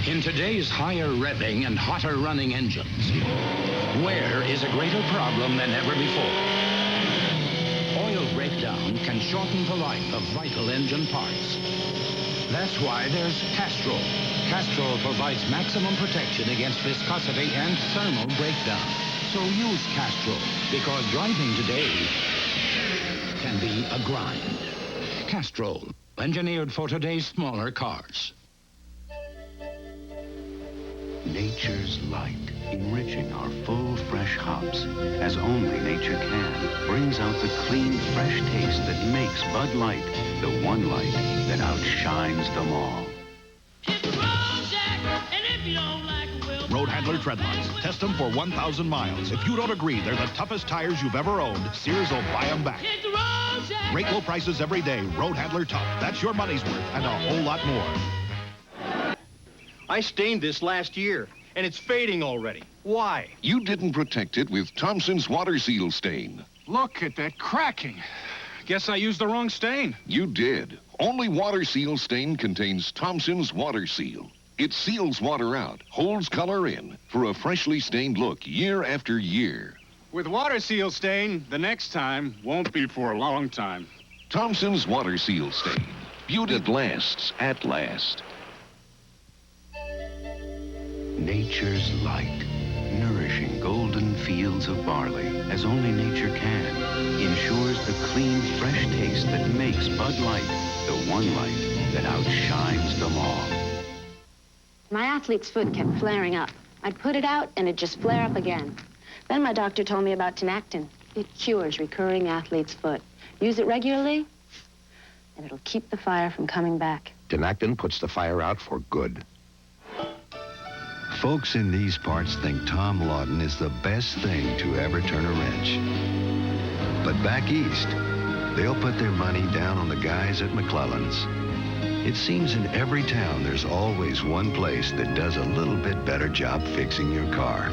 In today's higher revving and hotter running engines, wear is a greater problem than ever before. Oil breakdown can shorten the life of vital engine parts. That's why there's Castrol. Castrol provides maximum protection against viscosity and thermal breakdown. So use Castrol, because driving today can be a grind. Castrol, engineered for today's smaller cars. Nature's light, enriching our full, fresh hops, as only nature can, brings out the clean, fresh taste that makes Bud Light the one light that outshines them all. Road Handler treadlocks. Test them for 1,000 miles. If you don't agree they're the toughest tires you've ever owned, Sears will buy them back. Great low prices every day. Road Handler Tough. That's your money's worth and a whole lot more. I stained this last year, and it's fading already. Why? You didn't protect it with Thompson's Water Seal Stain. Look at that cracking. Guess I used the wrong stain. You did. Only Water Seal Stain contains Thompson's Water Seal. It seals water out, holds color in, for a freshly stained look year after year. With Water Seal Stain, the next time won't be for a long time. Thompson's Water Seal Stain. Beauty that lasts at last. Nature's light, nourishing golden fields of barley, as only nature can, ensures the clean, fresh taste that makes Bud Light the one light that outshines them all. My athlete's foot kept flaring up. I'd put it out, and it'd just flare up again. Then my doctor told me about Tinactin. It cures recurring athlete's foot. Use it regularly, and it'll keep the fire from coming back. Tinactin puts the fire out for good. Folks in these parts think Tom Lawton is the best thing to ever turn a wrench. But back east, they'll put their money down on the guys at McClellan's. It seems in every town there's always one place that does a little bit better job fixing your car.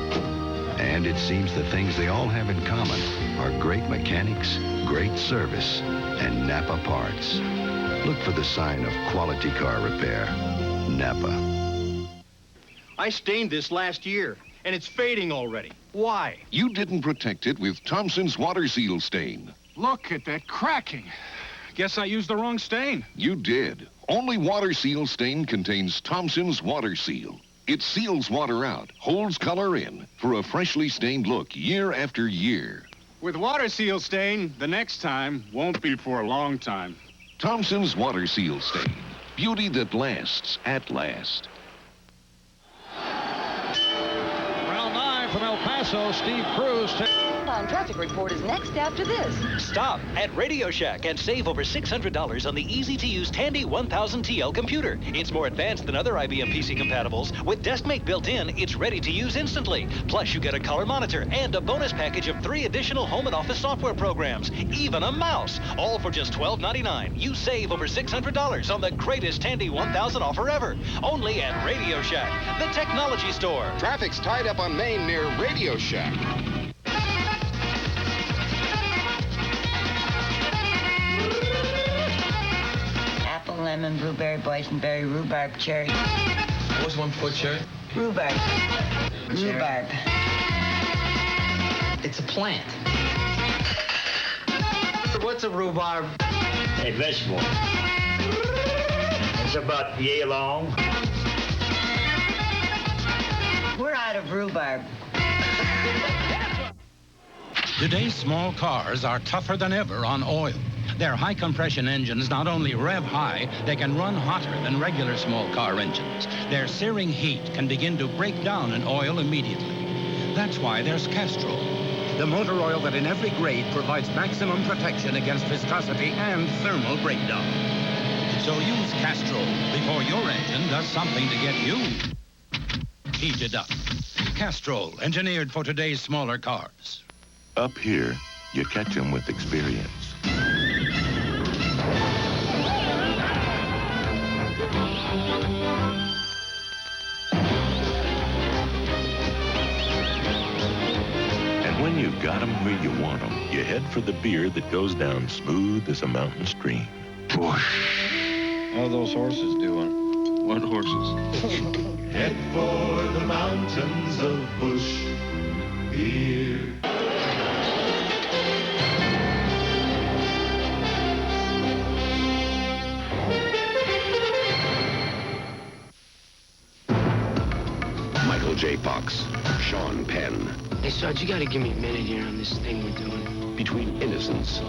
And it seems the things they all have in common are great mechanics, great service, and Napa parts. Look for the sign of quality car repair. Napa. I stained this last year, and it's fading already. Why? You didn't protect it with Thompson's Water Seal Stain. Look at that cracking. Guess I used the wrong stain. You did. Only Water Seal Stain contains Thompson's Water Seal. It seals water out, holds color in, for a freshly stained look year after year. With Water Seal Stain, the next time won't be for a long time. Thompson's Water Seal Stain. Beauty that lasts at last. Round 9 from El Paso, Steve Cruz. Traffic report is next after this. Stop at Radio Shack and save over $600 on the easy-to-use Tandy 1000 TL computer. It's more advanced than other IBM PC compatibles. With DeskMate built in, it's ready to use instantly. Plus, you get a color monitor and a bonus package of 3 additional home and office software programs, even a mouse, all for just $12.99. You save over $600 on the greatest Tandy 1000 offer ever. Only at Radio Shack, the technology store. Traffic's tied up on Main near Radio Shack. Lemon, blueberry, boysenberry, rhubarb, cherry. What's 1 foot cherry? Rhubarb. Rhubarb. It's a plant. What's a rhubarb? A vegetable. It's about yay long. We're out of rhubarb. Today's small cars are tougher than ever on oil. Their high-compression engines not only rev high, they can run hotter than regular small car engines. Their searing heat can begin to break down an oil immediately. That's why there's Castrol, the motor oil that in every grade provides maximum protection against viscosity and thermal breakdown. So use Castrol before your engine does something to get you heated up. Castrol, engineered for today's smaller cars. Up here, you catch them with experience. And when you've got them where you want them, you head for the beer that goes down smooth as a mountain stream. Whoosh. How are those horses doing? What horses? Head for the mountains of Bush beer. Michael J. Fox, Sean Penn. Hey, Sarge, you gotta give me a minute here on this thing we're doing. Between innocence,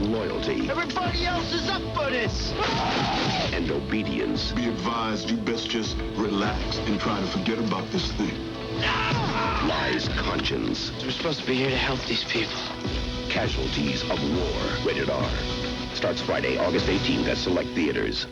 loyalty, Everybody else is up for this! and obedience. Be advised, you best just relax and try to forget about this thing. Lies conscience. We're supposed to be here to help these people. Casualties of war. Rated R. Starts Friday, August 18th at select theaters.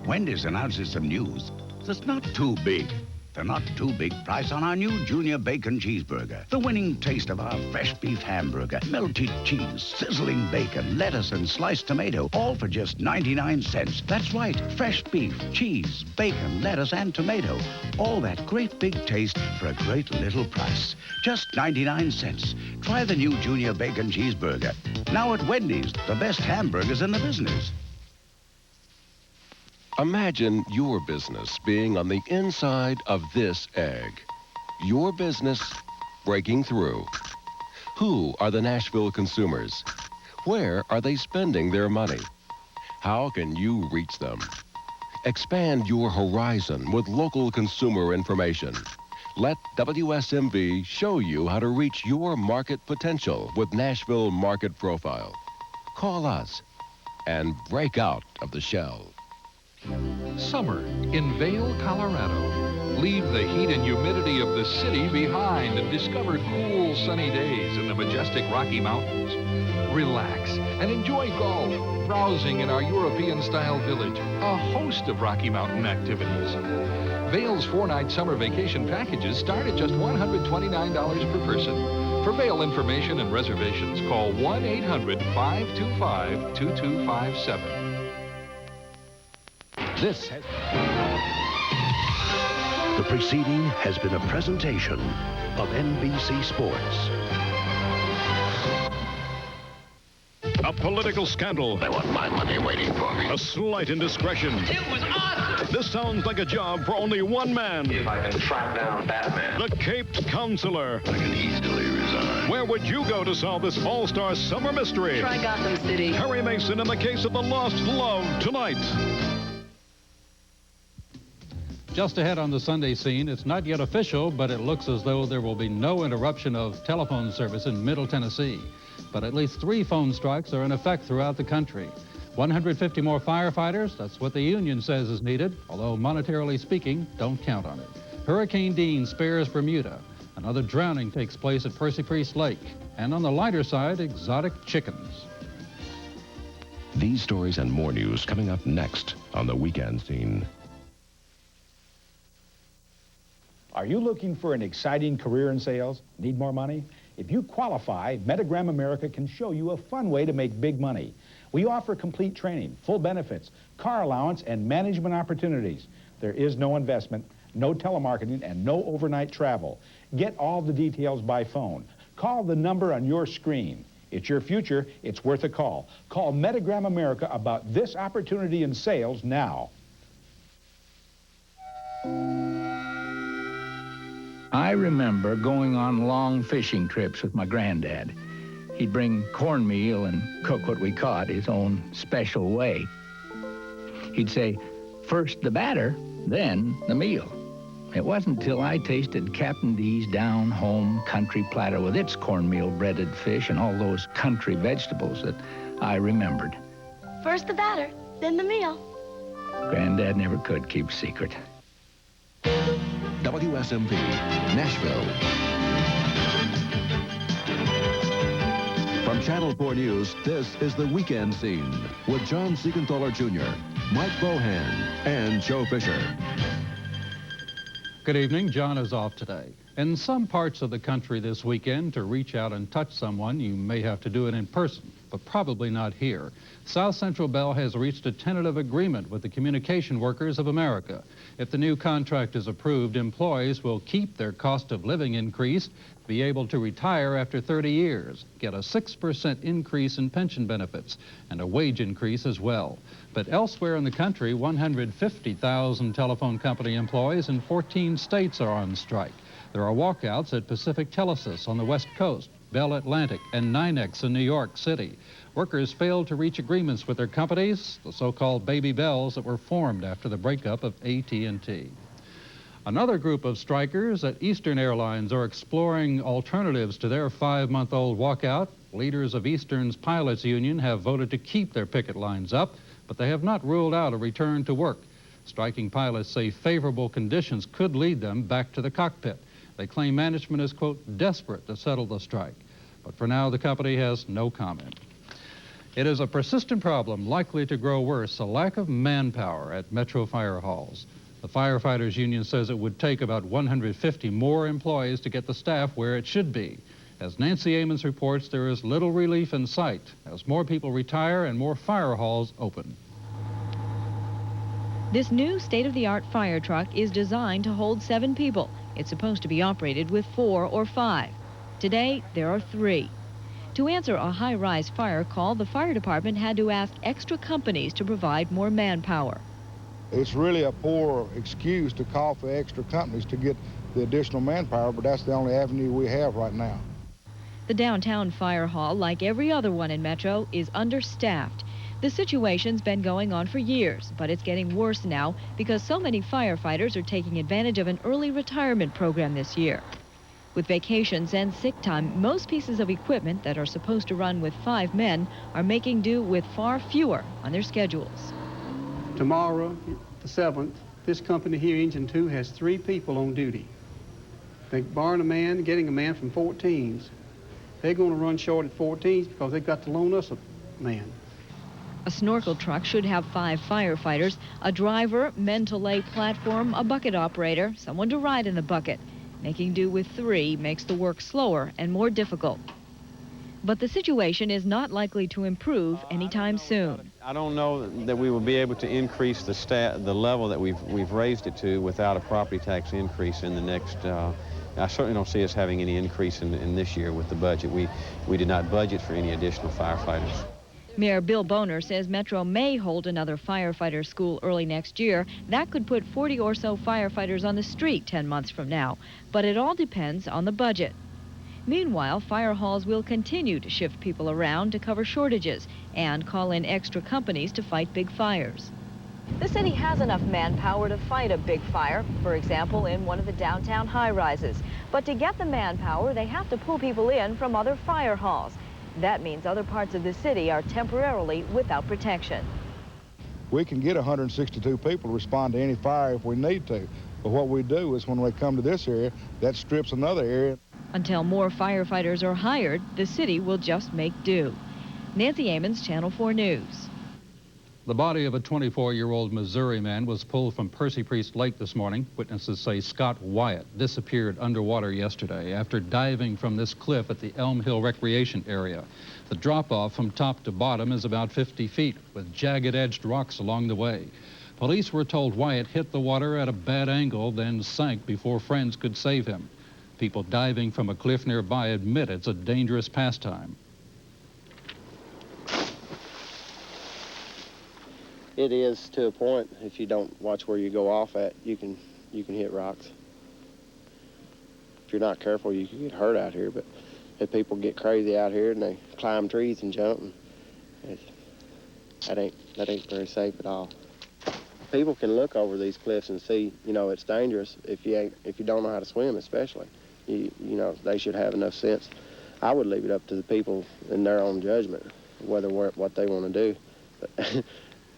Wendy's announces some news that's not too big. The not too big price on our new Junior Bacon Cheeseburger. The winning taste of our fresh beef hamburger, melted cheese, sizzling bacon, lettuce, and sliced tomato, all for just 99 cents. That's right, fresh beef, cheese, bacon, lettuce, and tomato. All that great big taste for a great little price. Just 99 cents. Try the new Junior Bacon Cheeseburger. Now at Wendy's, the best hamburgers in the business. Imagine your business being on the inside of this egg. Your business breaking through. Who are the Nashville consumers? Where are they spending their money? How can you reach them? Expand your horizon with local consumer information. Let WSMV show you how to reach your market potential with Nashville Market Profile. Call us and break out of the shell. Summer in Vail, Colorado. Leave the heat and humidity of the city behind and discover cool, sunny days in the majestic Rocky Mountains. Relax and enjoy golf, browsing in our European-style village, a host of Rocky Mountain activities. Vail's 4-night summer vacation packages start at just $129 per person. For Vail information and reservations, call 1-800-525-2257. The preceding has been a presentation of NBC Sports. A political scandal. I want my money waiting for me. A slight indiscretion. It was awesome! This sounds like a job for only one man. If I can track down Batman. The Caped Counselor. I can easily resign. Where would you go to solve this all-star summer mystery? Try Gotham City. Harry Mason in the case of the lost love tonight. Just ahead on the Sunday scene, it's not yet official, but it looks as though there will be no interruption of telephone service in Middle Tennessee. But at least 3 phone strikes are in effect throughout the country. 150 more firefighters, that's what the union says is needed, although monetarily speaking, don't count on it. Hurricane Dean spares Bermuda. Another drowning takes place at Percy Priest Lake. And on the lighter side, exotic chickens. These stories and more news coming up next on the Weekend Scene. Are you looking for an exciting career in sales? Need more money? If you qualify, Metagram America can show you a fun way to make big money. We offer complete training, full benefits, car allowance, and management opportunities. There is no investment, no telemarketing, and no overnight travel. Get all the details by phone. Call the number on your screen. It's your future. It's worth a call. Call Metagram America about this opportunity in sales now. I remember going on long fishing trips with my granddad. He'd bring cornmeal and cook what we caught his own special way. He'd say, first the batter, then the meal. It wasn't till I tasted Captain D's down-home country platter with its cornmeal breaded fish and all those country vegetables that I remembered. First the batter, then the meal. Granddad never could keep secret. WSMV, Nashville. From Channel 4 News, this is The Weekend Scene with John Siegenthaler Jr., Mike Bohan, and Joe Fisher. Good evening. John is off today. In some parts of the country this weekend, to reach out and touch someone, you may have to do it in person. but probably not here. South Central Bell has reached a tentative agreement with the Communication Workers of America. If the new contract is approved, employees will keep their cost of living increase, be able to retire after 30 years, get a 6% increase in pension benefits, and a wage increase as well. But elsewhere in the country, 150,000 telephone company employees in 14 states are on strike. There are walkouts at Pacific Telesis on the West Coast, Bell Atlantic, and NYNEX in New York City. Workers failed to reach agreements with their companies, the so-called baby bells that were formed after the breakup of AT&T. Another group of strikers at Eastern Airlines are exploring alternatives to their 5-month-old walkout. Leaders of Eastern's pilots union have voted to keep their picket lines up, but they have not ruled out a return to work. Striking pilots say favorable conditions could lead them back to the cockpit. They claim management is, quote, desperate to settle the strike. But for now, the company has no comment. It is a persistent problem likely to grow worse, a lack of manpower at Metro fire halls. The firefighters union says it would take about 150 more employees to get the staff where it should be. As Nancy Amons reports, there is little relief in sight as more people retire and more fire halls open. This new state-of-the-art fire truck is designed to hold 7 people. It's supposed to be operated with 4 or 5. Today, there are 3. To answer a high-rise fire call, the fire department had to ask extra companies to provide more manpower. It's really a poor excuse to call for extra companies to get the additional manpower, but that's the only avenue we have right now. The downtown fire hall, like every other one in Metro, is understaffed. The situation's been going on for years, but it's getting worse now because so many firefighters are taking advantage of an early retirement program this year. With vacations and sick time, most pieces of equipment that are supposed to run with 5 men are making do with far fewer on their schedules. Tomorrow, the 7th, this company here, Engine 2, has 3 people on duty. They're borrowing a man, getting a man from 14s. They're going to run short at 14s because they've got to loan us a man. A snorkel truck should have 5 firefighters, a driver, men to lay platform, a bucket operator, someone to ride in the bucket. Making do with 3 makes the work slower and more difficult. But the situation is not likely to improve anytime soon. I don't know that we will be able to increase the level that we've raised it to without a property tax increase in the next. I certainly don't see us having any increase in this year with the budget. We did not budget for any additional firefighters. Mayor Bill Boner says Metro may hold another firefighter school early next year. That could put 40 or so firefighters on the street 10 months from now. But it all depends on the budget. Meanwhile, fire halls will continue to shift people around to cover shortages and call in extra companies to fight big fires. The city has enough manpower to fight a big fire, for example, in one of the downtown high-rises. But to get the manpower, they have to pull people in from other fire halls. That means other parts of the city are temporarily without protection. We can get 162 people to respond to any fire if we need to. But what we do is when we come to this area, that strips another area. Until more firefighters are hired, the city will just make do. Nancy Amons, Channel 4 News. The body of a 24-year-old Missouri man was pulled from Percy Priest Lake this morning. Witnesses say Scott Wyatt disappeared underwater yesterday after diving from this cliff at the Elm Hill Recreation Area. The drop-off from top to bottom is about 50 feet, with jagged-edged rocks along the way. Police were told Wyatt hit the water at a bad angle, then sank before friends could save him. People diving from a cliff nearby admit it's a dangerous pastime. It is to a point. If you don't watch where you go off at, you can hit rocks. If you're not careful, you can get hurt out here. But if people get crazy out here and they climb trees and jump, that ain't very safe at all. People can look over these cliffs and see, it's dangerous if you don't know how to swim, especially. They should have enough sense. I would leave it up to the people in their own judgment, what they want to do.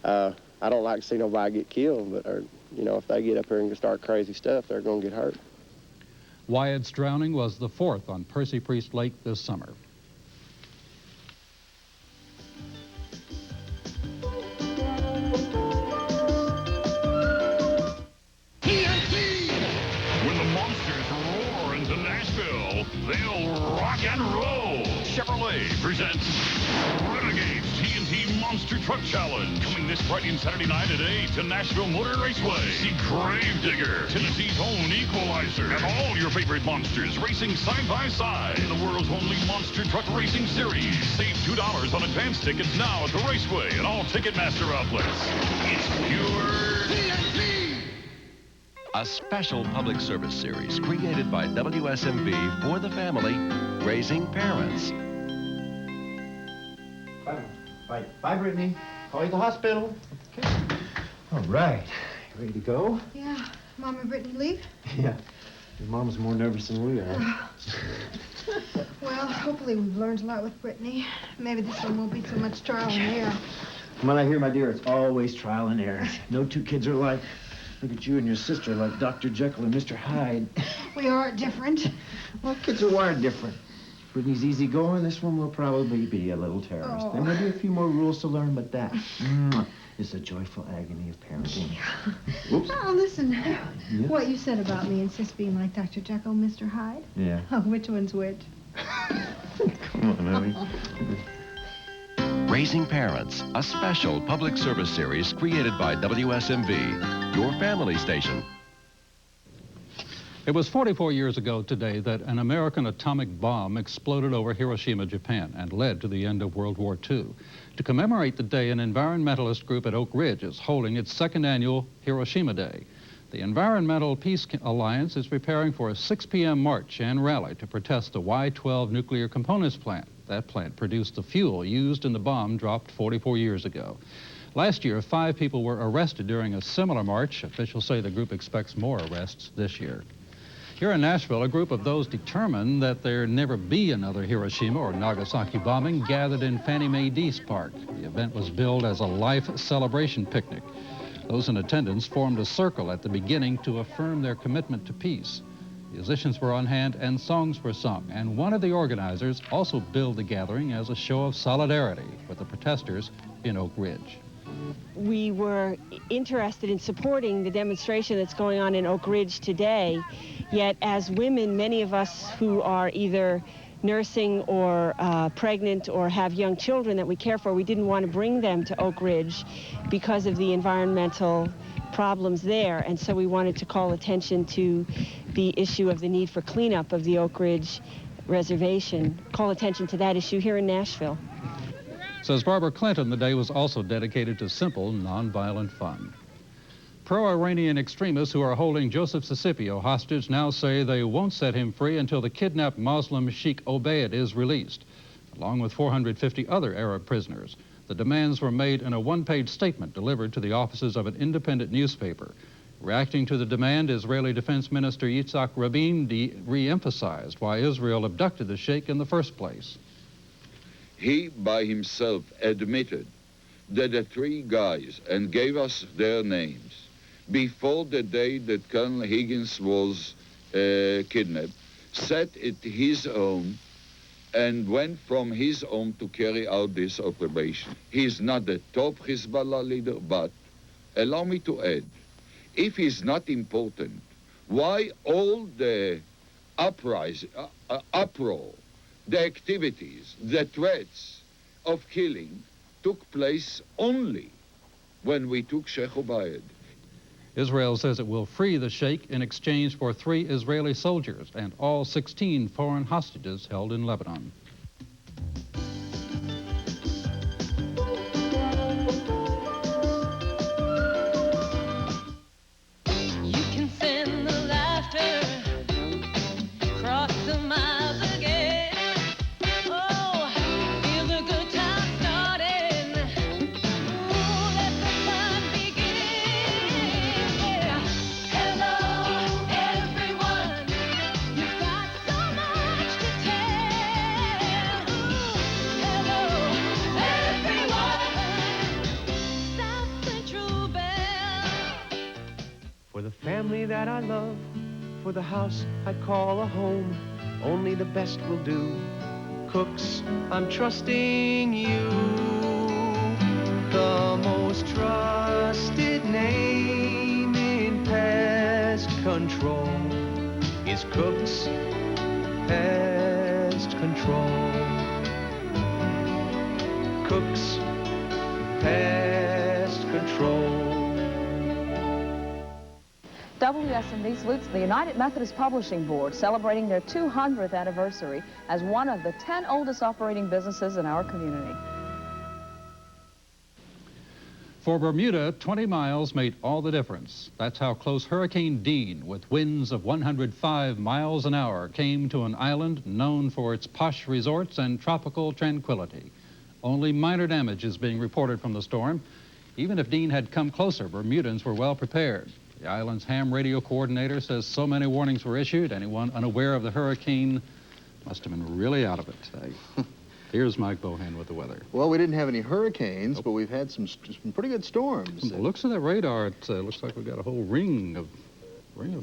But I don't like to see nobody get killed, but if they get up here and start crazy stuff, they're going to get hurt. Wyatt's drowning was the 4th on Percy Priest Lake this summer. They'll rock and roll. Chevrolet presents Monster Truck Challenge. Coming this Friday and Saturday night at 8 to Nashville Motor Raceway. See Gravedigger, Tennessee's own Equalizer, and all your favorite monsters racing side by side in the world's only Monster Truck Racing Series. Save $2 on advance tickets now at the Raceway and all Ticketmaster outlets. It's pure TNT! A special public service series created by WSMV for the family, Raising Parents. Bye, Brittany. Call you at the hospital. Okay. All right. You ready to go? Yeah. Mom and Brittany leave? Yeah. Your mom's more nervous than we are. Well, hopefully we've learned a lot with Brittany. Maybe this one won't be so much trial and error. From what I hear, my dear, it's always trial and error. No two kids are alike. Look at you and your sister like Dr. Jekyll and Mr. Hyde. We are different. Well, kids are wired different. Brittany's easygoing. This one will probably be a little terrorist. Oh. There may be a few more rules to learn, but that is the joyful agony of parenting. Whoops. Oh, listen. Yeah? What you said about me and Sis being like Dr. Jekyll and Mr. Hyde? Yeah. Oh, which one's which? Come on, honey. Raising Parents, a special public service series created by WSMV, your family station. It was 44 years ago today that an American atomic bomb exploded over Hiroshima, Japan, and led to the end of World War II. To commemorate the day, an environmentalist group at Oak Ridge is holding its second annual Hiroshima Day. The Environmental Peace Alliance is preparing for a 6 p.m. march and rally to protest the Y-12 nuclear components plant. That plant produced the fuel used in the bomb dropped 44 years ago. Last year, 5 people were arrested during a similar march. Officials say the group expects more arrests this year. Here in Nashville, a group of those determined that there never be another Hiroshima or Nagasaki bombing gathered in Fannie Mae Dease Park. The event was billed as a life celebration picnic. Those in attendance formed a circle at the beginning to affirm their commitment to peace. Musicians were on hand and songs were sung, and one of the organizers also billed the gathering as a show of solidarity with the protesters in Oak Ridge. We were interested in supporting the demonstration that's going on in Oak Ridge today, yet as women, many of us who are either nursing or pregnant or have young children that we care for, we didn't want to bring them to Oak Ridge because of the environmental problems there, and so we wanted to call attention to the issue of the need for cleanup of the Oak Ridge Reservation, call attention to that issue here in Nashville. Says Barbara Clinton, the day was also dedicated to simple, nonviolent fun. Pro-Iranian extremists who are holding Joseph Sicipio hostage now say they won't set him free until the kidnapped Muslim Sheikh Obaid is released, along with 450 other Arab prisoners. The demands were made in a one-page statement delivered to the offices of an independent newspaper. Reacting to the demand, Israeli Defense Minister Yitzhak Rabin re-emphasized why Israel abducted the sheikh in the first place. He by himself admitted that the 3 guys, and gave us their names, before the day that Colonel Higgins was kidnapped, set it his own and went from his home to carry out this operation. He's not the top Hezbollah leader, but allow me to add, if he's not important, why all the uproar, the activities, the threats of killing took place only when we took Sheikh Obaid? Israel says it will free the sheikh in exchange for 3 Israeli soldiers and all 16 foreign hostages held in Lebanon. That I love, for the house I call a home, only the best will do. Cooks, I'm trusting you. The most trusted name in pest control is Cooks Pest Control. Cooks pest control. WSMV salutes the United Methodist Publishing Board, celebrating their 200th anniversary as one of the 10 oldest operating businesses in our community. For Bermuda, 20 miles made all the difference. That's how close Hurricane Dean, with winds of 105 miles an hour, came to an island known for its posh resorts and tropical tranquility. Only minor damage is being reported from the storm. Even if Dean had come closer, Bermudans were well prepared. The island's ham radio coordinator says so many warnings were issued, anyone unaware of the hurricane must have been really out of it today. Here's Mike Bohan with the weather. Well, we didn't have any hurricanes, but we've had some pretty good storms. From the looks of that radar, it looks like we've got a whole ring of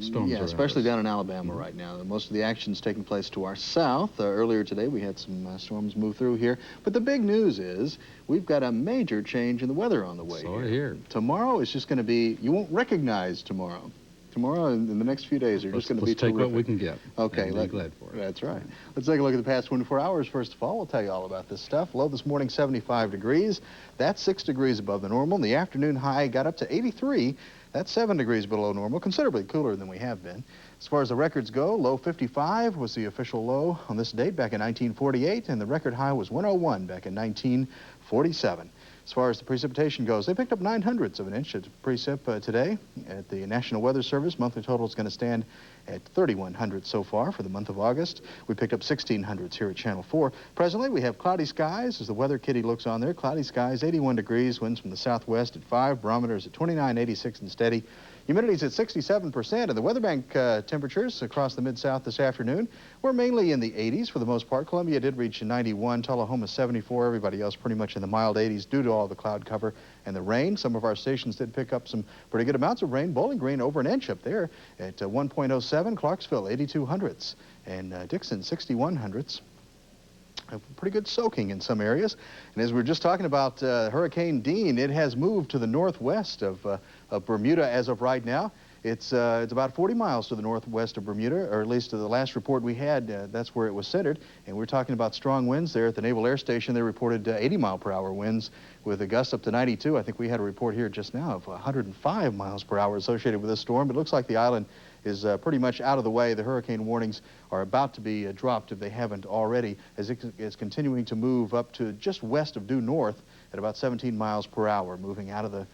storms. Yeah, especially down in Alabama right now. Most of the action's taking place to our south. Earlier today, we had some storms move through here. But the big news is we've got a major change in the weather on the way here. Tomorrow is just going to be, you won't recognize tomorrow. Tomorrow and in the next few days are just going to be terrific. Let's take what we can get. Okay. Be glad for it. That's right. Let's take a look at the past 24 hours. First of all, we'll tell you all about this stuff. Low this morning, 75 degrees. That's 6 degrees above the normal. The afternoon high got up to 83. That's 7 degrees below normal, considerably cooler than we have been. As far as the records go, low 55 was the official low on this date back in 1948, and the record high was 101 back in 1947. As far as the precipitation goes, they picked up 9/100 of an inch of precip today. At the National Weather Service, monthly total is going to stand at 3,100 so far for the month of August. We picked up 1,600 here at Channel 4. Presently, we have cloudy skies as the weather kitty looks on there. Cloudy skies, 81 degrees, winds from the southwest at 5, barometers at 29, 86 and steady. Humidity's at 67%, and the weather bank temperatures across the Mid-South this afternoon were mainly in the 80s for the most part. Columbia did reach 91, Tullahoma 74, everybody else pretty much in the mild 80s due to all the cloud cover and the rain. Some of our stations did pick up some pretty good amounts of rain. Bowling Green over an inch up there at 1.07, Clarksville 82/100, and Dixon 61/100. A pretty good soaking in some areas. And as we were just talking about Hurricane Dean, it has moved to the northwest of Bermuda as of right now. It's about 40 miles to the northwest of Bermuda, or at least to the last report we had, that's where it was centered. And we're talking about strong winds there at the Naval Air Station. They reported 80-mile-per-hour winds with a gust up to 92. I think we had a report here just now of 105 miles per hour associated with this storm. It looks like the island is pretty much out of the way. The hurricane warnings are about to be dropped if they haven't already, as it is continuing to move up to just west of due north at about 17 miles per hour, moving out of the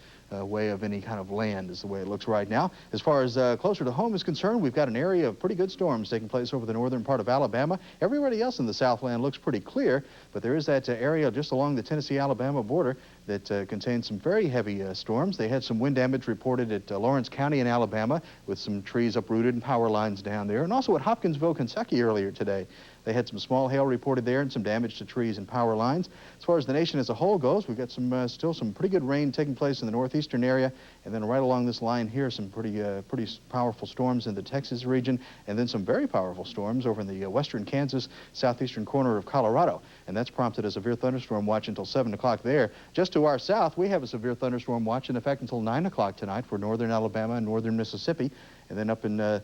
way of any kind of land is the way it looks right now. As far as closer to home is concerned, we've got an area of pretty good storms taking place over the northern part of Alabama. Everybody else in the Southland looks pretty clear, but there is that area just along the Tennessee-Alabama border that contains some very heavy storms. They had some wind damage reported at Lawrence County in Alabama with some trees uprooted and power lines down there, and also at Hopkinsville, Kentucky earlier today. They had some small hail reported there and some damage to trees and power lines. As far as the nation as a whole goes, we've got some still some pretty good rain taking place in the northeastern area, and then right along this line here, some pretty powerful storms in the Texas region, and then some very powerful storms over in the western Kansas, southeastern corner of Colorado, and that's prompted a severe thunderstorm watch until 7 o'clock there. Just to our south, we have a severe thunderstorm watch in effect until 9 o'clock tonight for northern Alabama and northern Mississippi. And then up in the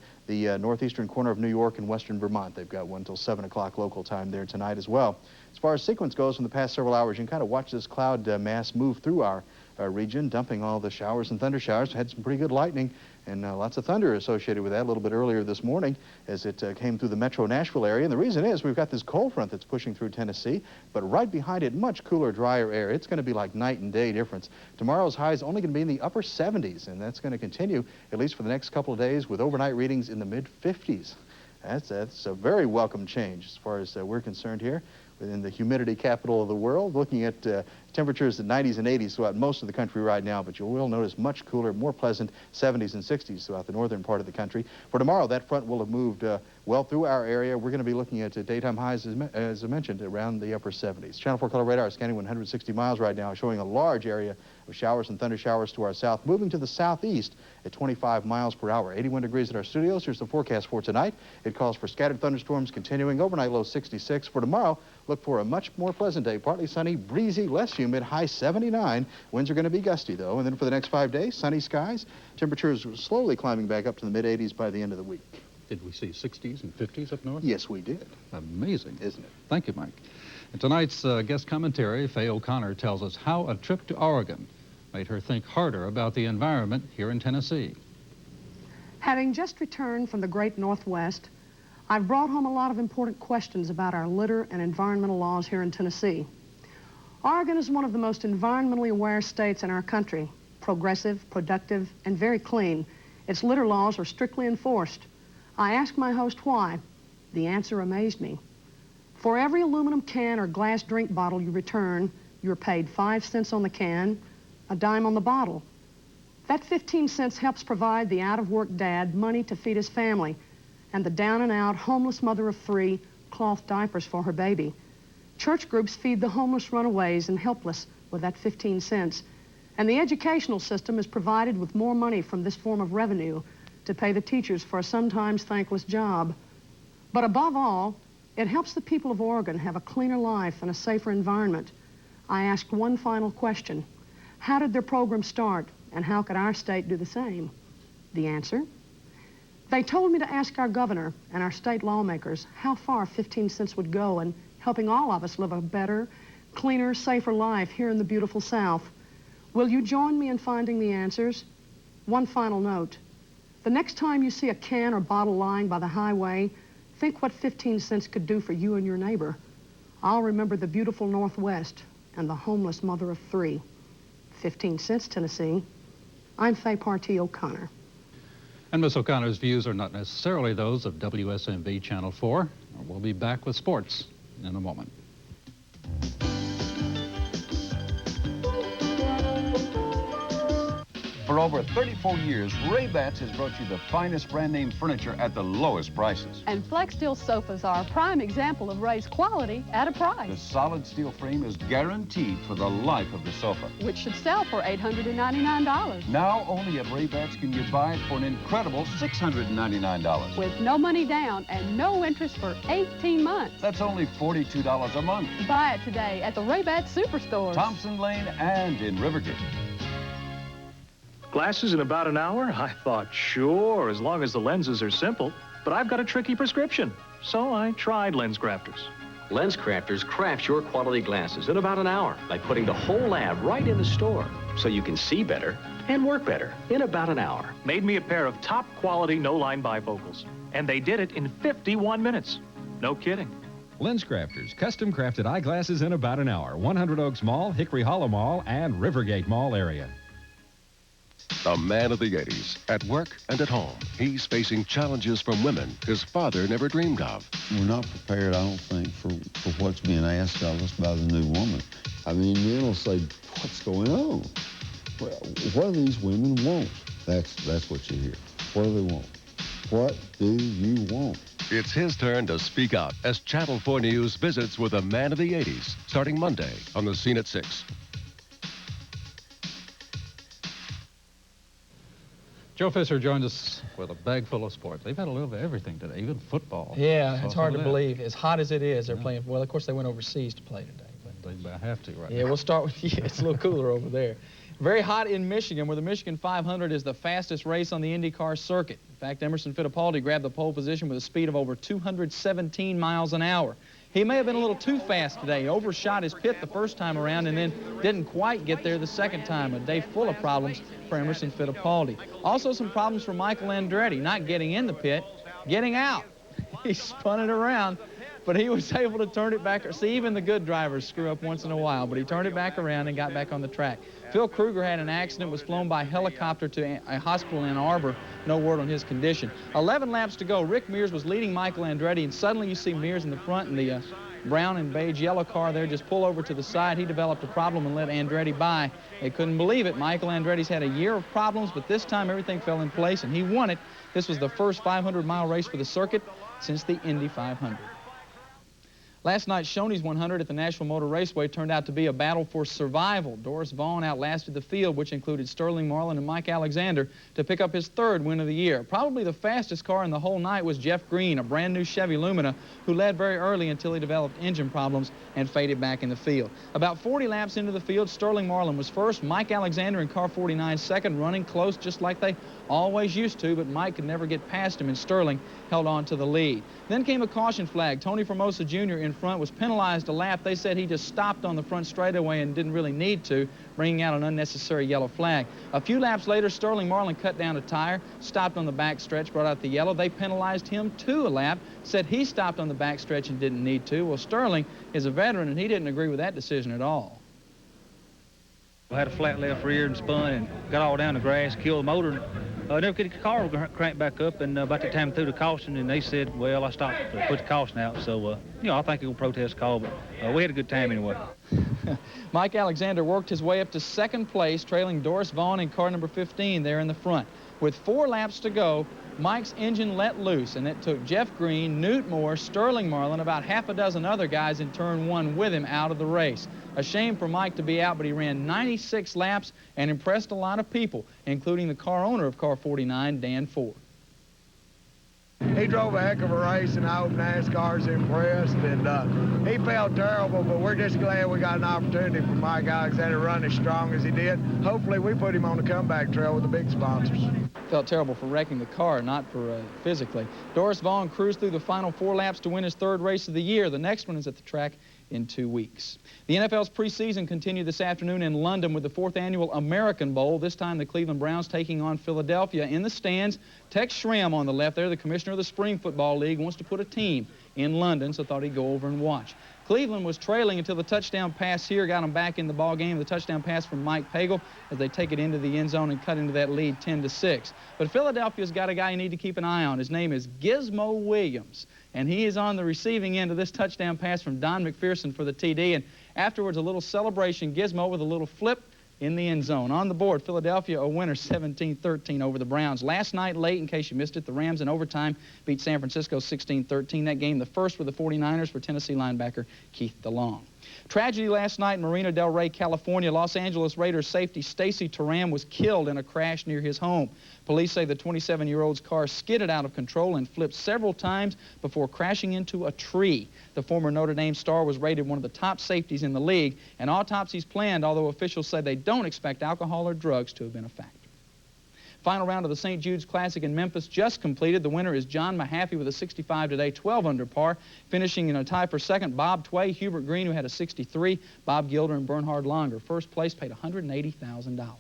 northeastern corner of New York and western Vermont, they've got one till 7 o'clock local time there tonight as well. As far as sequence goes from the past several hours, you can kind of watch this cloud mass move through our region, dumping all the showers and thunder showers. Had some pretty good lightning and lots of thunder associated with that a little bit earlier this morning as it came through the metro Nashville area. And the reason is we've got this cold front that's pushing through Tennessee, but right behind it, much cooler, drier air. It's going to be like night and day difference. Tomorrow's high is only going to be in the upper 70s, and that's going to continue at least for the next couple of days with overnight readings in the mid-50s. That's a very welcome change as far as we're concerned here within the humidity capital of the world, looking at temperatures in 90s and 80s throughout most of the country right now, but you will notice much cooler, more pleasant 70s and 60s throughout the northern part of the country. For tomorrow, that front will have moved well through our area. We're going to be looking at daytime highs, as I mentioned, around the upper 70s. Channel 4 color radar is scanning 160 miles right now, showing a large area of showers and thunder showers to our south, moving to the southeast at 25 miles per hour. 81 degrees at our studios. Here's the forecast for tonight. It calls for scattered thunderstorms continuing, overnight low 66. For tomorrow, look for a much more pleasant day, partly sunny, breezy, less humid, high 79. Winds are going to be gusty, though. And then for the next 5 days, sunny skies. Temperatures slowly climbing back up to the mid-80s by the end of the week. Did we see 60s and 50s up north? Yes, we did. Amazing. Isn't it? Thank you, Mike. In tonight's guest commentary, Faye O'Connor tells us how a trip to Oregon made her think harder about the environment here in Tennessee. Having just returned from the great Northwest, I've brought home a lot of important questions about our litter and environmental laws here in Tennessee. Oregon is one of the most environmentally aware states in our country. Progressive, productive, and very clean. Its litter laws are strictly enforced. I asked my host why. The answer amazed me. For every aluminum can or glass drink bottle you return, you're paid 5 cents on the can, a dime on the bottle. That 15 cents helps provide the out-of-work dad money to feed his family, and the down-and-out homeless mother of 3 cloth diapers for her baby. Church groups feed the homeless runaways and helpless with that 15 cents. And the educational system is provided with more money from this form of revenue to pay the teachers for a sometimes thankless job. But above all, it helps the people of Oregon have a cleaner life and a safer environment. I asked one final question. How did their program start, and how could our state do the same? The answer? They told me to ask our governor and our state lawmakers how far 15 cents would go in helping all of us live a better, cleaner, safer life here in the beautiful South. Will you join me in finding the answers? One final note. The next time you see a can or bottle lying by the highway, think what 15 cents could do for you and your neighbor. I'll remember the beautiful Northwest and the homeless mother of 3. 15 cents, Tennessee. I'm Faye Partee O'Connor. And Miss O'Connor's views are not necessarily those of WSMV Channel 4. We'll be back with sports in a moment. For over 34 years, Ray-Bats has brought you the finest brand name furniture at the lowest prices. And Flex Steel sofas are a prime example of Ray's quality at a price. The solid steel frame is guaranteed for the life of the sofa, which should sell for $899. Now only at Ray-Bats can you buy it for an incredible $699. With no money down and no interest for 18 months. That's only $42 a month. Buy it today at the Ray-Bats Superstores. Thompson Lane and in Rivergate. Glasses in about an hour? I thought, sure, as long as the lenses are simple. But I've got a tricky prescription, so I tried Lens Crafters. Lens Crafters crafts your quality glasses in about an hour by putting the whole lab right in the store, so you can see better and work better in about an hour. Made me a pair of top quality no-line bifocals, and they did it in 51 minutes. No kidding. Lens Crafters, custom crafted eyeglasses in about an hour. 100 Oaks Mall, Hickory Hollow Mall, and Rivergate Mall area. The man of the 80s, at work and at home. He's facing challenges from women his father never dreamed of. We're not prepared, I don't think, for what's being asked of us by the new woman. I mean, men will say, what's going on? Well, what do these women want? That's what you hear. What do they want? What do you want? It's his turn to speak out as Channel 4 News visits with the man of the 80s, starting Monday on the scene at 6. Joe Fisher joined us with a bag full of sports. They've had a little bit of everything today, even football. Yeah, it's hard to believe. As hot as it is, they're playing. Well, of course, they went overseas to play today. But they have to, right? Yeah, we'll start with, it's a little cooler over there. Very hot in Michigan, where the Michigan 500 is the fastest race on the IndyCar circuit. In fact, Emerson Fittipaldi grabbed the pole position with a speed of over 217 miles an hour. He may have been a little too fast today. He overshot his pit the first time around and then didn't quite get there the second time. A day full of problems for Emerson Fittipaldi. Also some problems for Michael Andretti, not getting in the pit, getting out. He spun it around, but he was able to turn it back. See, even the good drivers screw up once in a while, but he turned it back around and got back on the track. Phil Kruger had an accident, was flown by helicopter to a hospital in Ann Arbor. No word on his condition. 11 laps to go. Rick Mears was leading Michael Andretti, and suddenly you see Mears in the front and the brown and beige yellow car there just pull over to the side. He developed a problem and let Andretti by. They couldn't believe it. Michael Andretti's had a year of problems, but this time everything fell in place, and he won it. This was the first 500-mile race for the circuit since the Indy 500. Last night's Shoney's 100 at the Nashville Motor Raceway turned out to be a battle for survival. Doris Vaughn outlasted the field, which included Sterling Marlin and Mike Alexander, to pick up his third win of the year. Probably the fastest car in the whole night was Jeff Green, a brand new Chevy Lumina, who led very early until he developed engine problems and faded back in the field. About 40 laps into the field, Sterling Marlin was first, Mike Alexander in car 49 second, running close just like they always used to, but Mike could never get past him, and Sterling held on to the lead. Then came a caution flag. Tony Formosa Jr. in in front was penalized a lap. They said he just stopped on the front straightaway and didn't really need to, bringing out an unnecessary yellow flag. A few laps later, Sterling Marlin cut down a tire, stopped on the back stretch, brought out the yellow. They penalized him too a lap, said he stopped on the back stretch and didn't need to. Well, Sterling is a veteran, and he didn't agree with that decision at all. I had a flat left rear and spun and got all down the grass, killed the motor. Never could get the car cranked back up, and about that time threw the caution, and they said, well, I stopped to put the caution out. So, I think he'll protest the call, but we had a good time anyway. Mike Alexander worked his way up to second place, trailing Doris Vaughn in car number 15 there in the front. With 4 laps to go, Mike's engine let loose, and it took Jeff Green, Newt Moore, Sterling Marlin, about half a dozen other guys in turn 1 with him out of the race. A shame for Mike to be out, but he ran 96 laps and impressed a lot of people, including the car owner of car 49, Dan Ford. He drove a heck of a race, and I hope NASCAR's impressed, and he felt terrible, but we're just glad we got an opportunity for Mike Alexander to run as strong as he did. Hopefully we put him on the comeback trail with the big sponsors. Felt terrible for wrecking the car, not for physically. Doris Vaughn cruised through the final 4 laps to win his 3rd race of the year. The next one is at the track in 2 weeks. The NFL's preseason continued this afternoon in London with the 4th annual American Bowl. This time the Cleveland Browns taking on Philadelphia. In the stands, Tex Schramm on the left there, the commissioner of the Spring Football League, wants to put a team in London, so thought he'd go over and watch. Cleveland was trailing until the touchdown pass here got them back in the ball game. The touchdown pass from Mike Pagel as they take it into the end zone and cut into that lead 10-6. But Philadelphia's got a guy you need to keep an eye on. His name is Gizmo Williams, and he is on the receiving end of this touchdown pass from Don McPherson for the TD. And afterwards, a little celebration. Gizmo with a little flip in the end zone. On the board, Philadelphia a winner 17-13 over the Browns. Last night, late, in case you missed it, the Rams in overtime beat San Francisco 16-13. That game, the first with the 49ers for Tennessee linebacker Keith DeLong. Tragedy last night in Marina del Rey, California. Los Angeles Raiders safety Stacy Turam was killed in a crash near his home. Police say the 27-year-old's car skidded out of control and flipped several times before crashing into a tree. The former Notre Dame star was rated one of the top safeties in the league, and autopsies planned, although officials say they don't expect alcohol or drugs to have been a factor. Final round of the St. Jude's Classic in Memphis just completed. The winner is John Mahaffey with a 65 today, 12 under par. Finishing in a tie for second, Bob Tway, Hubert Green, who had a 63, Bob Gilder, and Bernhard Longer. First place paid $180,000.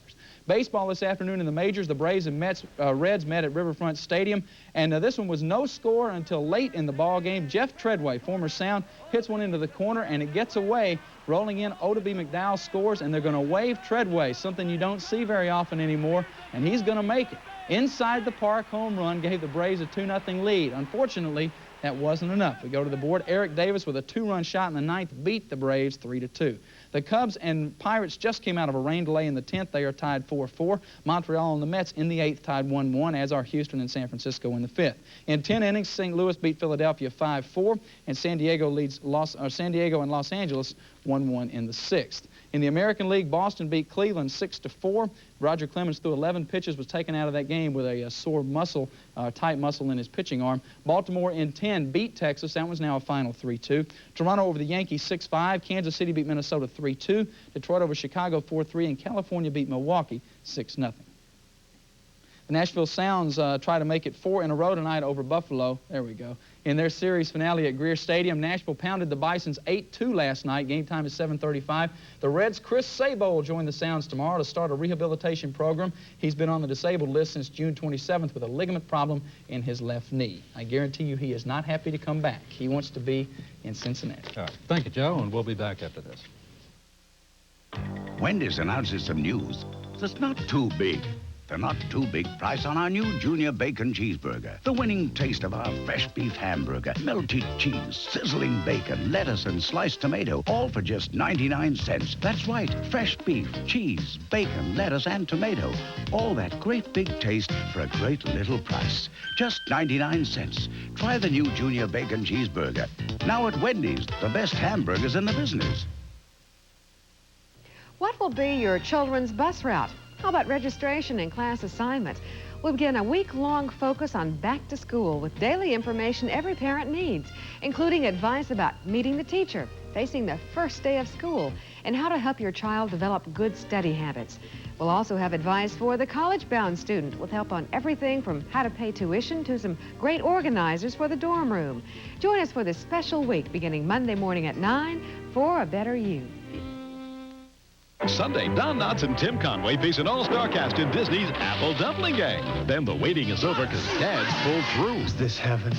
Baseball this afternoon in the majors. The Braves and Reds met at Riverfront Stadium, and this one was no score until late in the ball game. Jeff Treadway, former Sound, hits one into the corner, and it gets away. Rolling in, Odeby McDowell scores, and they're going to wave Treadway, something you don't see very often anymore, and he's going to make it. Inside the park, home run gave the Braves a 2-0 lead. Unfortunately, that wasn't enough. We go to the board. Eric Davis with a 2-run shot in the 9th beat the Braves 3-2. The Cubs and Pirates just came out of a rain delay in the 10th. They are tied 4-4. Montreal and the Mets in the 8th tied 1-1, as are Houston and San Francisco in the 5th. In 10 innings, St. Louis beat Philadelphia 5-4, and San Diego and Los Angeles 1-1 in the 6th. In the American League, Boston beat Cleveland 6-4. Roger Clemens threw 11 pitches, was taken out of that game with a sore muscle, tight muscle in his pitching arm. Baltimore in 10 beat Texas. That was now a final 3-2. Toronto over the Yankees 6-5. Kansas City beat Minnesota 3-2. Detroit over Chicago 4-3. And California beat Milwaukee 6-0. The Nashville Sounds try to make it 4 in a row tonight over Buffalo. There we go. In their series finale at Greer Stadium, Nashville pounded the Bisons 8-2 last night. Game time is 7:35. The Reds' Chris Sabo will join the Sounds tomorrow to start a rehabilitation program. He's been on the disabled list since June 27th with a ligament problem in his left knee. I guarantee you he is not happy to come back. He wants to be in Cincinnati. All right. Thank you, Joe, and we'll be back after this. Wendy's announces some news that's not too big. The not too big price on our new Junior Bacon Cheeseburger. The winning taste of our fresh beef hamburger, melted cheese, sizzling bacon, lettuce, and sliced tomato, all for just 99 cents. That's right, fresh beef, cheese, bacon, lettuce, and tomato. All that great big taste for a great little price. Just 99 cents. Try the new Junior Bacon Cheeseburger. Now at Wendy's, the best hamburgers in the business. What will be your children's bus route? How about registration and class assignments? We'll begin a week-long focus on back to school with daily information every parent needs, including advice about meeting the teacher, facing the first day of school, and how to help your child develop good study habits. We'll also have advice for the college-bound student with help on everything from how to pay tuition to some great organizers for the dorm room. Join us for this special week beginning Monday morning at 9 for A Better You. Sunday, Don Knotts and Tim Conway face an all-star cast in Disney's Apple Dumpling Gang. Then the waiting is over because Dad's pulled through. Is this heaven?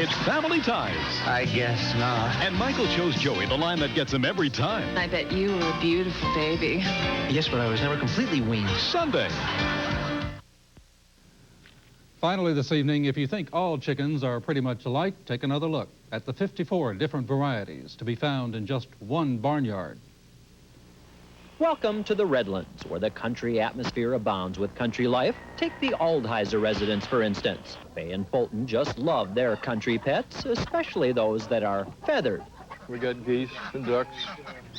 It's Family Ties. I guess not. And Michael shows Joey the line that gets him every time. I bet you were a beautiful baby. Yes, but I was never completely weaned. Sunday. Finally this evening, if you think all chickens are pretty much alike, take another look at the 54 different varieties to be found in just one barnyard. Welcome to the Redlands, where the country atmosphere abounds with country life. Take the Aldheiser residence, for instance. Faye and Fulton just love their country pets, especially those that are feathered. We got geese and ducks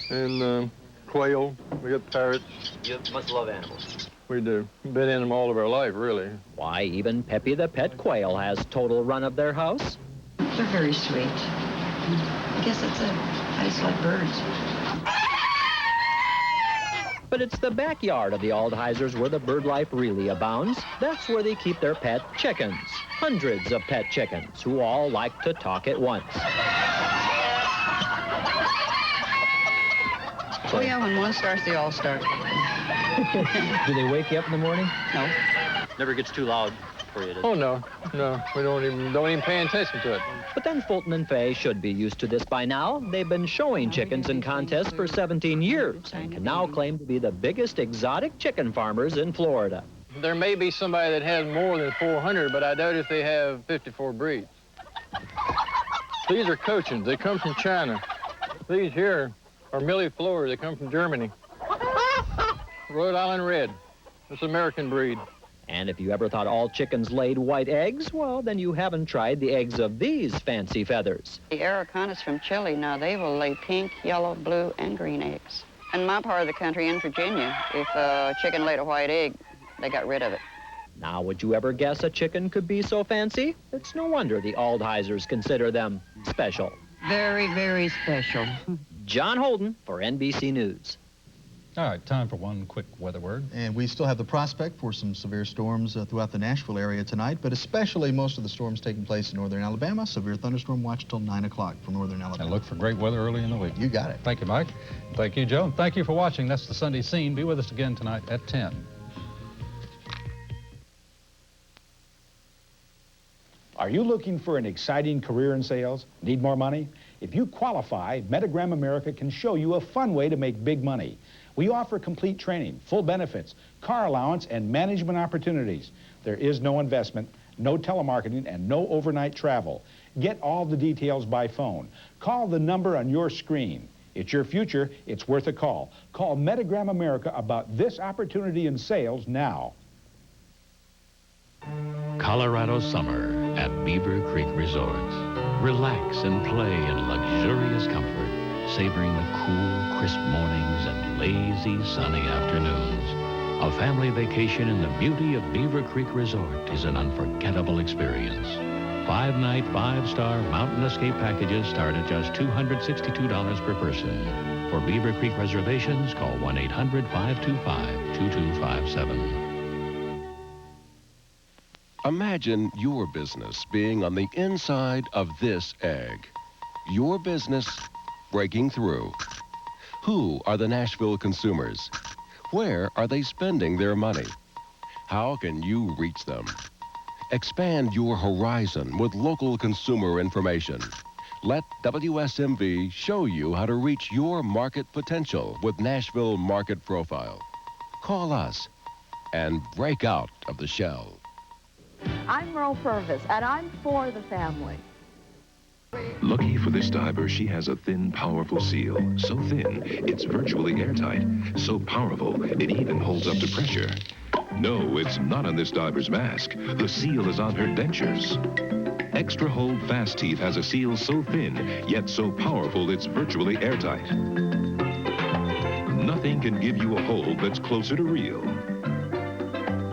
and quail. We got parrots. You must love animals. We do. Been in them all of our life, really. Why, even Peppy the pet quail has total run of their house. They're very sweet. I guess that's it. I just like birds. But it's the backyard of the Aldheisers where the bird life really abounds. That's where they keep their pet chickens. Hundreds of pet chickens who all like to talk at once. Oh, yeah, when one starts, they all start. Do they wake you up in the morning? No. Never gets too loud for you to... Oh, no. No, we don't even pay attention to it. But then Fulton and Faye should be used to this by now. They've been showing chickens in contests for 17 years and can now claim to be the biggest exotic chicken farmers in Florida. There may be somebody that has more than 400, but I doubt if they have 54 breeds. These are Cochins. They come from China. These here are millefleurs. They come from Germany. Rhode Island Red. It's an American breed. And if you ever thought all chickens laid white eggs, well, then you haven't tried the eggs of these fancy feathers. The Aracanas from Chile, now they will lay pink, yellow, blue, and green eggs. In my part of the country, in Virginia, if a chicken laid a white egg, they got rid of it. Now, would you ever guess a chicken could be so fancy? It's no wonder the Aldheisers consider them special. Very, very special. John Holden for NBC News. All right, time for one quick weather word. And we still have the prospect for some severe storms throughout the Nashville area tonight, but especially most of the storms taking place in northern Alabama. Severe thunderstorm watch till 9 o'clock for northern Alabama. And look for great weather early in the week. You got it. Thank you, Mike. Thank you, Joe. Thank you for watching. That's the Sunday Scene. Be with us again tonight at 10. Are you looking for an exciting career in sales? Need more money? If you qualify, Metagram America can show you a fun way to make big money. We offer complete training, full benefits, car allowance, and management opportunities. There is no investment, no telemarketing, and no overnight travel. Get all the details by phone. Call the number on your screen. It's your future. It's worth a call. Call Metagram America about this opportunity in sales now. Colorado summer at Beaver Creek Resorts. Relax and play in luxurious comfort, savoring the cool, crisp mornings and lazy, sunny afternoons. A family vacation in the beauty of Beaver Creek Resort is an unforgettable experience. 5-night, 5-star mountain escape packages start at just $262 per person. For Beaver Creek reservations, call 1-800-525-2257. Imagine your business being on the inside of this egg. Your business breaking through. Who are the Nashville consumers? Where are they spending their money? How can you reach them? Expand your horizon with local consumer information. Let WSMV show you how to reach your market potential with Nashville Market Profile. Call us and break out of the shell. I'm Merle Purvis, and I'm for the family. Lucky for this diver, she has a thin, powerful seal. So thin, it's virtually airtight. So powerful, it even holds up to pressure. No, it's not on this diver's mask. The seal is on her dentures. Extra Hold Fast Teeth has a seal so thin, yet so powerful, it's virtually airtight. Nothing can give you a hold that's closer to real.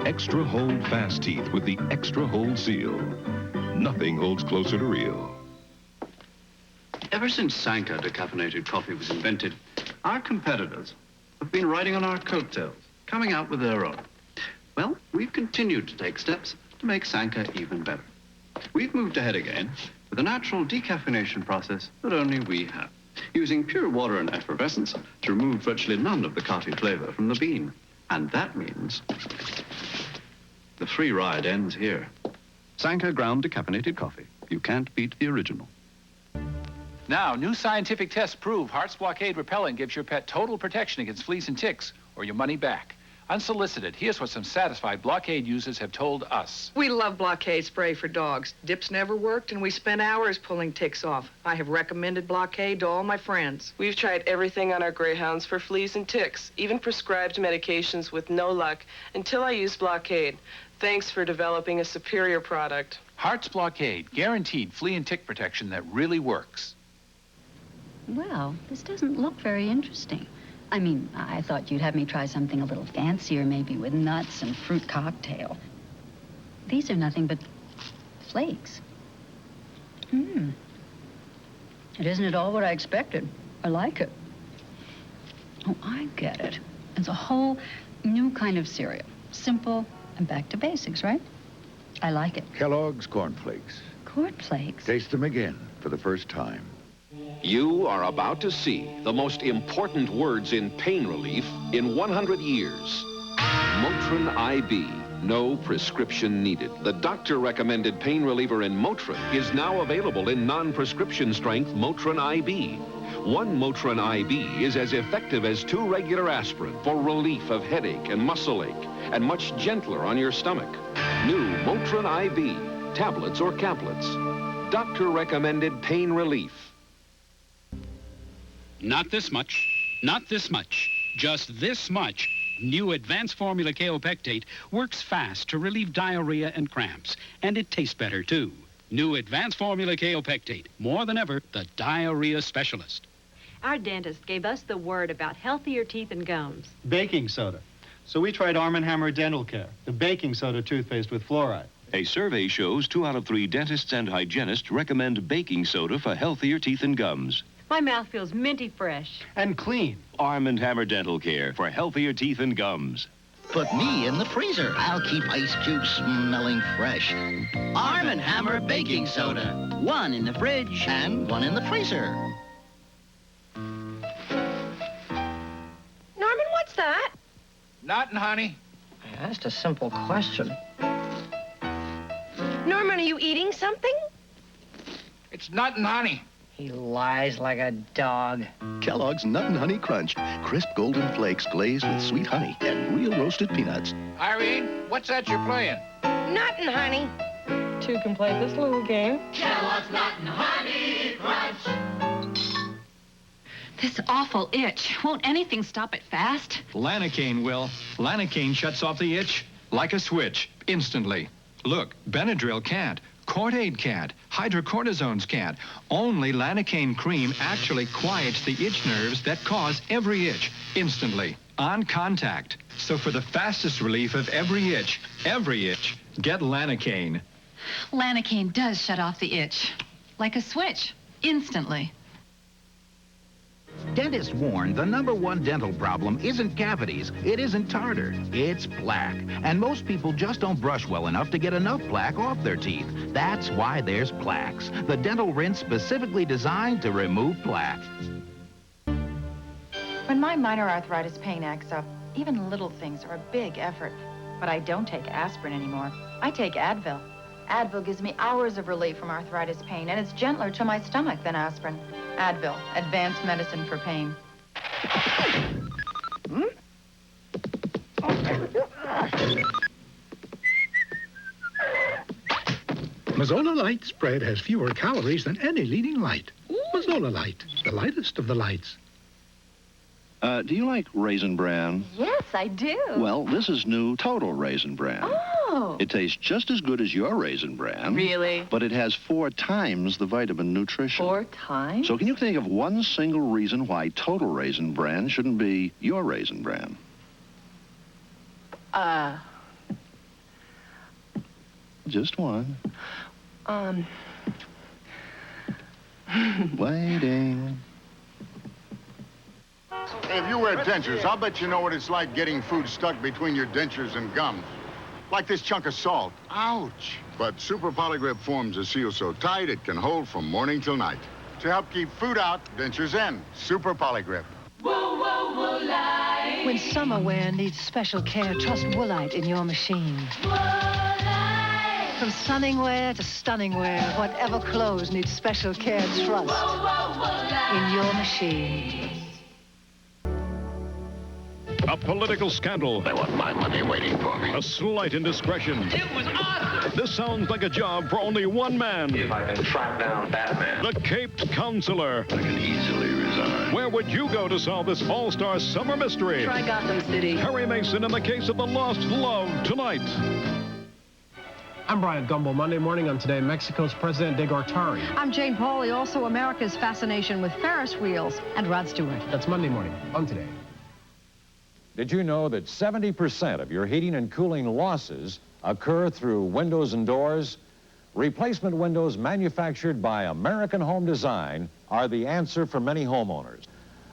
Extra Hold Fast Teeth with the Extra Hold Seal. Nothing holds closer to real. Ever since Sanka decaffeinated coffee was invented, our competitors have been riding on our coattails. coming out with their own. Well, we've continued to take steps to make Sanka even better. We've moved ahead again with a natural decaffeination process that only we have, using pure water and effervescence to remove virtually none of the coffee flavor from the bean. And that means the free ride ends here. Sanka ground decaffeinated coffee. You can't beat the original. Now, new scientific tests prove Heart's Blockade Repellent gives your pet total protection against fleas and ticks, or your money back. Unsolicited, here's what some satisfied Blockade users have told us. We love Blockade spray for dogs. Dips never worked, and we spent hours pulling ticks off. I have recommended Blockade to all my friends. We've tried everything on our greyhounds for fleas and ticks, even prescribed medications with no luck, until I used Blockade. Thanks for developing a superior product. Heart's Blockade, guaranteed flea and tick protection that really works. Well, this doesn't look very interesting. I mean, I thought you'd have me try something a little fancier, maybe with nuts and fruit cocktail. These are nothing but flakes. It isn't at all what I expected. I like it. Oh, I get it. It's a whole new kind of cereal. Simple and back to basics, right? I like it. Kellogg's Corn Flakes. Corn Flakes? Taste them again for the first time. You are about to see the most important words in pain relief in 100 years. Motrin IB. No prescription needed. The doctor-recommended pain reliever in Motrin is now available in non-prescription strength Motrin IB. One Motrin IB is as effective as 2 regular aspirin for relief of headache and muscle ache, and much gentler on your stomach. New Motrin IB. Tablets or caplets. Doctor-recommended pain relief. Not this much, not this much, just this much. New Advanced Formula Kaopectate works fast to relieve diarrhea and cramps, and it tastes better, too. New Advanced Formula Kaopectate, more than ever, the diarrhea specialist. Our dentist gave us the word about healthier teeth and gums. Baking soda. So we tried Arm & Hammer Dental Care, the baking soda toothpaste with fluoride. A survey shows 2 out of 3 dentists and hygienists recommend baking soda for healthier teeth and gums. My mouth feels minty fresh. And clean. Arm & Hammer Dental Care for healthier teeth and gums. Put me in the freezer. I'll keep ice cubes smelling fresh. Arm & Hammer Baking Soda. 1 in the fridge and 1 in the freezer. Norman, what's that? Nothing, honey. I asked a simple question. Norman, are you eating something? It's nothing, honey. He lies like a dog. Kellogg's Nut and Honey Crunch. Crisp golden flakes glazed with sweet honey and real roasted peanuts. Irene, what's that you're playing? Nothing, honey. 2 can play this little game. Kellogg's Nut and Honey Crunch. This awful itch. Won't anything stop it fast? Lanacaine will. Lanacaine shuts off the itch like a switch, instantly. Look, Benadryl can't. Cordaid can't. Hydrocortisones can't. Only Lanacaine cream actually quiets the itch nerves that cause every itch instantly, on contact. So for the fastest relief of every itch, get Lanacaine. Lanacaine does shut off the itch. Like a switch. Instantly. Dentists warn the #1 dental problem isn't cavities, it isn't tartar, it's plaque. And most people just don't brush well enough to get enough plaque off their teeth. That's why there's Plaques, the dental rinse specifically designed to remove plaque. When my minor arthritis pain acts up, even little things are a big effort. But I don't take aspirin anymore. I take Advil. Advil gives me hours of relief from arthritis pain, and it's gentler to my stomach than aspirin. Advil, advanced medicine for pain. Mazzola Light spread has fewer calories than any leading light. Mazzola Light, the lightest of the lights. Do you like Raisin Bran? Yes, I do. Well, this is new Total Raisin Bran. Oh. It tastes just as good as your Raisin Bran. Really? But it has 4 times the vitamin nutrition. 4 times? So can you think of one single reason why Total Raisin Bran shouldn't be your Raisin Bran? Just one. Waiting. Hey, if you wear dentures, I'll bet you know what it's like getting food stuck between your dentures and gums. Like this chunk of salt. Ouch. But Super Polygrip forms a seal so tight it can hold from morning till night. To help keep food out, dentures in. Super Polygrip. When summer wear needs special care, trust Woolite in your machine. From sunning wear to stunning wear, whatever clothes need special care, trust in your machine. A political scandal. I want my money waiting for me. A slight indiscretion. It was awesome. This sounds like a job for only one man. If I can track down Batman. The Caped Counselor. I can easily resign. Where would you go to solve this all-star summer mystery? Try Gotham City. Perry Mason in the case of the lost love tonight. I'm Brian Gumble. Monday morning on Today, Mexico's President de Gortari. I'm Jane Pauley, also America's fascination with Ferris wheels, and Rod Stewart. That's Monday morning on Today. Did you know that 70% of your heating and cooling losses occur through windows and doors? Replacement windows manufactured by American Home Design are the answer for many homeowners.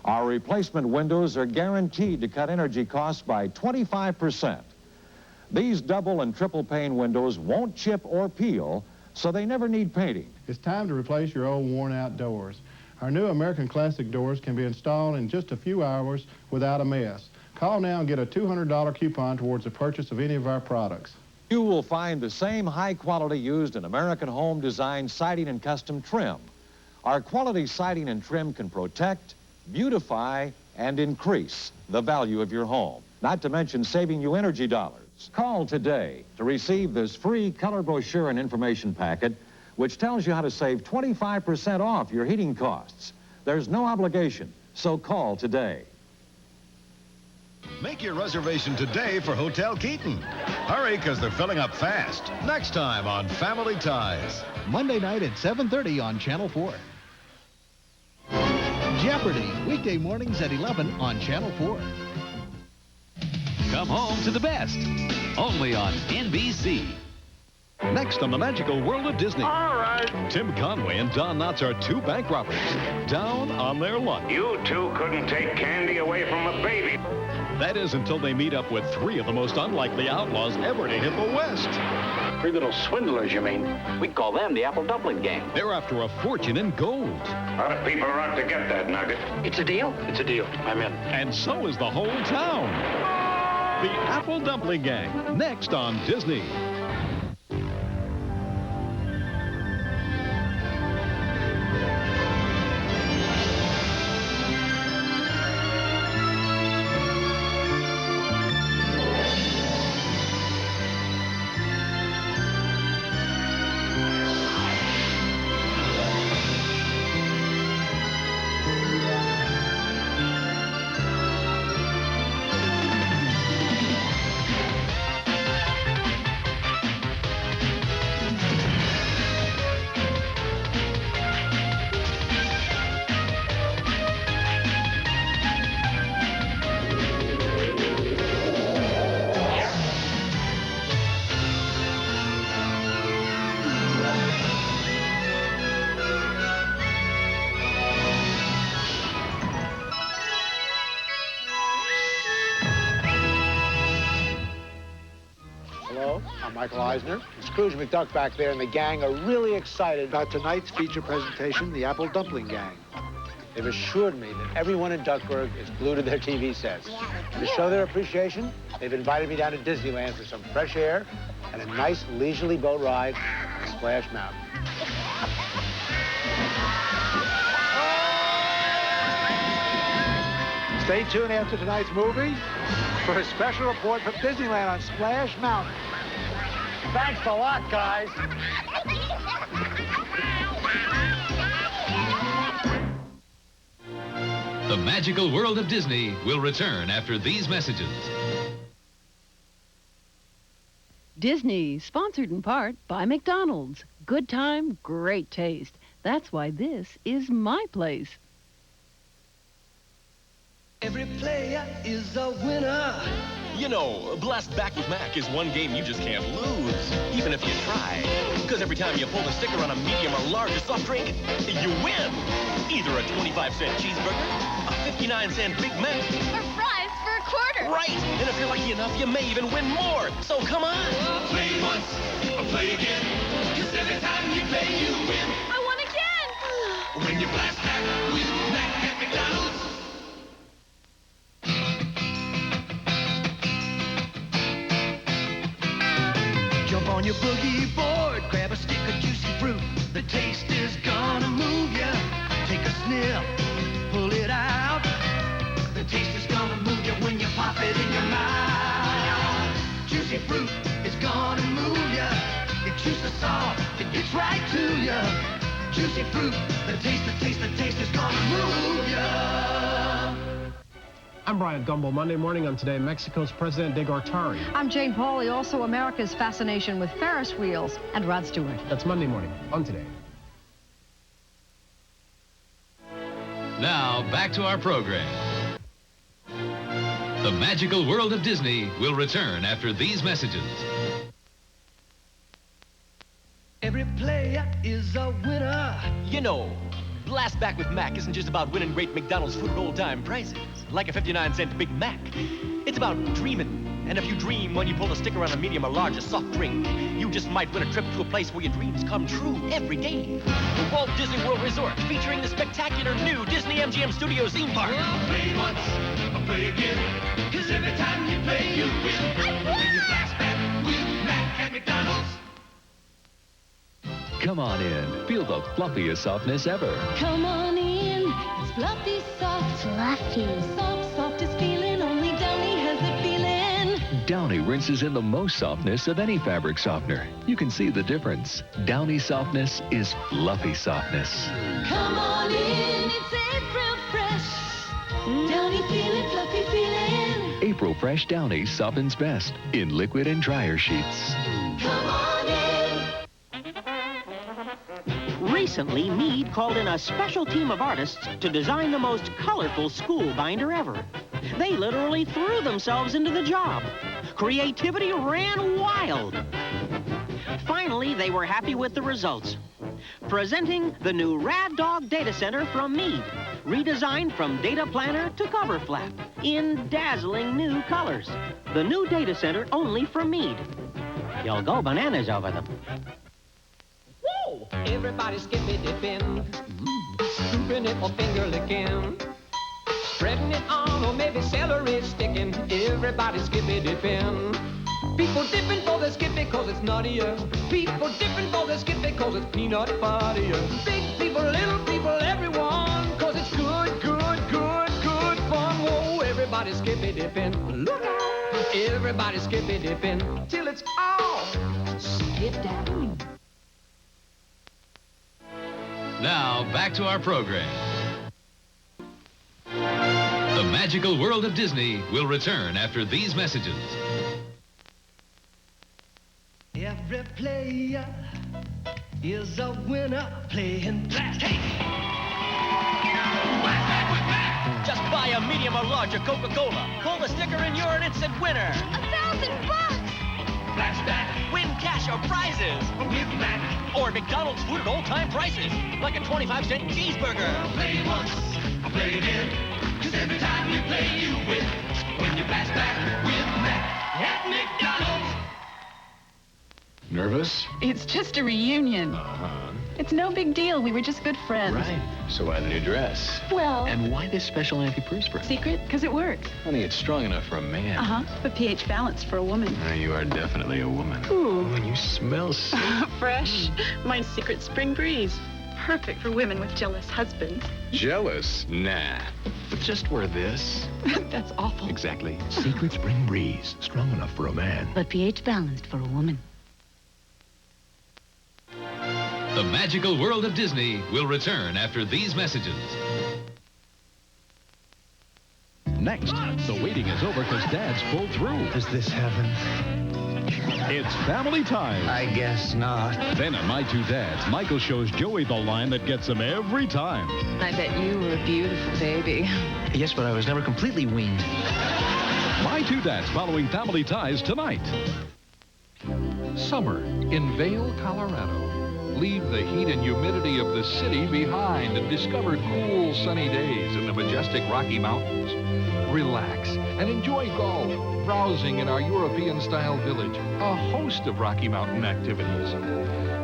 Our replacement windows are guaranteed to cut energy costs by 25%. These double and triple pane windows won't chip or peel, so they never need painting. It's time to replace your old worn-out doors. Our new American Classic doors can be installed in just a few hours without a mess. Call now and get a $200 coupon towards the purchase of any of our products. You will find the same high quality used in American Home Design siding and custom trim. Our quality siding and trim can protect, beautify, and increase the value of your home, not to mention saving you energy dollars. Call today to receive this free color brochure and information packet, which tells you how to save 25% off your heating costs. There's no obligation, so call today. Make your reservation today for Hotel Keaton. Hurry, because they're filling up fast. Next time on Family Ties. Monday night at 7:30 on Channel 4. Jeopardy! Weekday mornings at 11 on Channel 4. Come home to the best. Only on NBC. Next on the magical world of Disney. All right. Tim Conway and Don Knotts are two bank robbers down on their luck. You two couldn't take candy away from a baby. That is until they meet up with three of the most unlikely outlaws ever to hit the West. Three little swindlers, you mean? We'd call them the Apple Dumpling Gang. They're after a fortune in gold. A lot of people are out to get that nugget. It's a deal? It's a deal. I'm in. And so is the whole town. The Apple Dumpling Gang, next on Disney. Michael Eisner. Scrooge McDuck back there and the gang are really excited about tonight's feature presentation, the Apple Dumpling Gang. They've assured me that everyone in Duckburg is glued to their TV sets. To show their appreciation, they've invited me down to Disneyland for some fresh air and a nice leisurely boat ride on Splash Mountain. Stay tuned after tonight's movie for a special report from Disneyland on Splash Mountain. Thanks a lot, guys. The magical world of Disney will return after these messages. Disney, sponsored in part by McDonald's. Good time, great taste. That's why this is my place. Every player is a winner. You know, Blast Back with Mac is one game you just can't lose, even if you try. Because every time you pull the sticker on a medium or large soft drink, you win. Either a 25-cent cheeseburger, a 59-cent Big Mac. Or fries for a quarter. Right. And if you're lucky enough, you may even win more. So come on. Play once, play again. 'Cause every time you play, you win. I won again. When you blast back with Mac at McDonald's. Jump on your boogie board, grab a stick of juicy fruit. The taste is gonna move ya. Take a sniff, pull it out. The taste is gonna move you when you pop it in your mouth. Juicy fruit is gonna move ya. Your juice is soft, it gets right to ya. Juicy fruit, the taste is gonna move ya. I'm Brian Gumbel. Monday morning on Today, Mexico's President de Gortari. I'm Jane Pauley, also America's fascination with Ferris wheels, and Rod Stewart. That's Monday morning on Today. Now, back to our program. The magical world of Disney will return after these messages. Every player is a winner. You know, Blast Back with Mac isn't just about winning great McDonald's food at old-time prices, like a 59-cent Big Mac. It's about dreaming. And if you dream when you pull the sticker on a medium or large, a soft drink, you just might win a trip to a place where your dreams come true every day. The Walt Disney World Resort, featuring the spectacular new Disney MGM Studios theme park. Play once, play again. 'Cause every time you play, you win. When you blast back with Mac at McDonald's. Come on in. Feel the fluffiest softness ever. Come on in. It's fluffy soft. Fluffy. Soft, softest feeling. Only Downy has the feeling. Downy rinses in the most softness of any fabric softener. You can see the difference. Downy softness is fluffy softness. Come on in. It's April fresh. Downy feeling, fluffy feeling. April Fresh Downy softens best in liquid and dryer sheets. Come on in. Recently, Mead called in a special team of artists to design the most colorful school binder ever. They literally threw themselves into the job. Creativity ran wild. Finally, they were happy with the results. Presenting the new Rad Dog Data Center from Mead, redesigned from data planner to cover flap in dazzling new colors. The new Data Center only from Mead. You'll go bananas over them. Whoa! Everybody skippy-dipping, scooping it or finger licking, spreading it on or maybe celery sticking. Everybody skippy-dipping. People dipping for the skippy cause it's nuttier. People dipping for the skippy cause it's peanut buttier. Big people, little people, everyone, cause it's good, good, good, good fun. Whoa, everybody skippy-dipping. Look out! Everybody skippy-dipping till it's all skip down. Now, back to our program. The magical world of Disney will return after these messages. Every player is a winner playing blast. Hey! Blast back with Mac! Just buy a medium or larger Coca-Cola. Pull the sticker in your instant winner. $1,000! Blast back Win cash or prizes. with Mac. Or McDonald's food at old-time prices, like a 25-cent cheeseburger. Play once, play again. 'Cause every time you play, you win. When you blast back with Mac at McDonald's. Nervous? It's just a reunion. It's no big deal. We were just good friends. Right. So why the new dress? Well... And why this special antiperspirant? Secret? Because it works. Honey, it's strong enough for a man. Uh-huh. But pH balanced for a woman. You are definitely a woman. Ooh. And you smell so... Fresh. Mine's Secret Spring Breeze. Perfect for women with jealous husbands. Jealous? Nah. But just wear this. That's awful. Exactly. Secret Spring Breeze. Strong enough for a man. But pH balanced for a woman. The magical world of Disney will return after these messages. Next, the waiting is over because Dad's pulled through. Is this heaven? It's family time. I guess not. Then on My Two Dads, Michael shows Joey the line that gets him every time. I bet you were a beautiful baby. Yes, but I was never completely weaned. My Two Dads following Family Ties tonight. Summer in Vail, Colorado. Leave the heat and humidity of the city behind and discover cool, sunny days in the majestic Rocky Mountains. Relax and enjoy golf, browsing in our European-style village, a host of Rocky Mountain activities.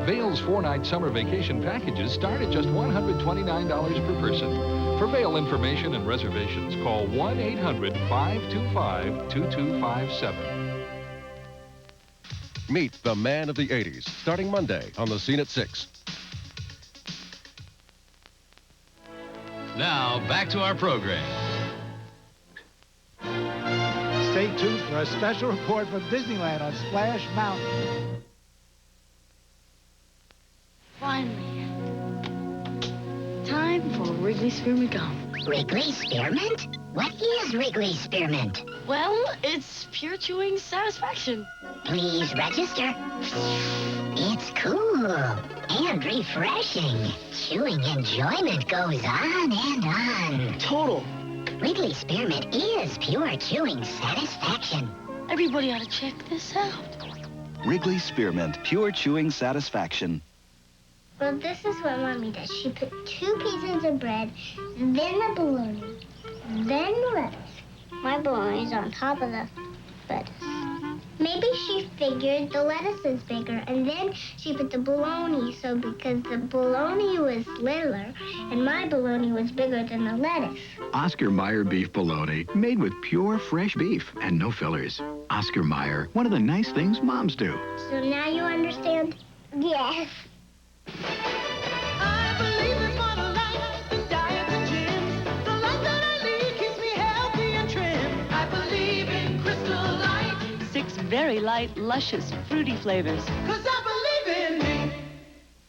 Vail's 4-night summer vacation packages start at just $129 per person. For Vail information and reservations, call 1-800-525-2257. Meet the man of the 80s, starting Monday on The Scene at 6. Now, back to our program. Stay tuned for a special report from Disneyland on Splash Mountain. Finally. Time for Wrigley Spearmint Gum. Wrigley Spearmint? What is Wrigley Spearmint? Well, it's pure chewing satisfaction. Please register. It's cool and refreshing. Chewing enjoyment goes on and on. Total. Wrigley Spearmint is pure chewing satisfaction. Everybody ought to check this out. Wrigley Spearmint, pure chewing satisfaction. Well, this is what Mommy does. She put 2 pieces of bread, then the bologna, then the lettuce. My bologna's on top of the lettuce. Maybe she figured the lettuce is bigger, and then she put the bologna, so because the bologna was littler, and my bologna was bigger than the lettuce. Oscar Mayer beef bologna, made with pure fresh beef and no fillers. Oscar Mayer, one of the nice things moms do. So now you understand? Yes. I believe in modern life, the diets and gyms. The life that I lead keeps me healthy and trim. I believe in Crystal Light. 6 very light, luscious, fruity flavors. 'Cause I believe in me.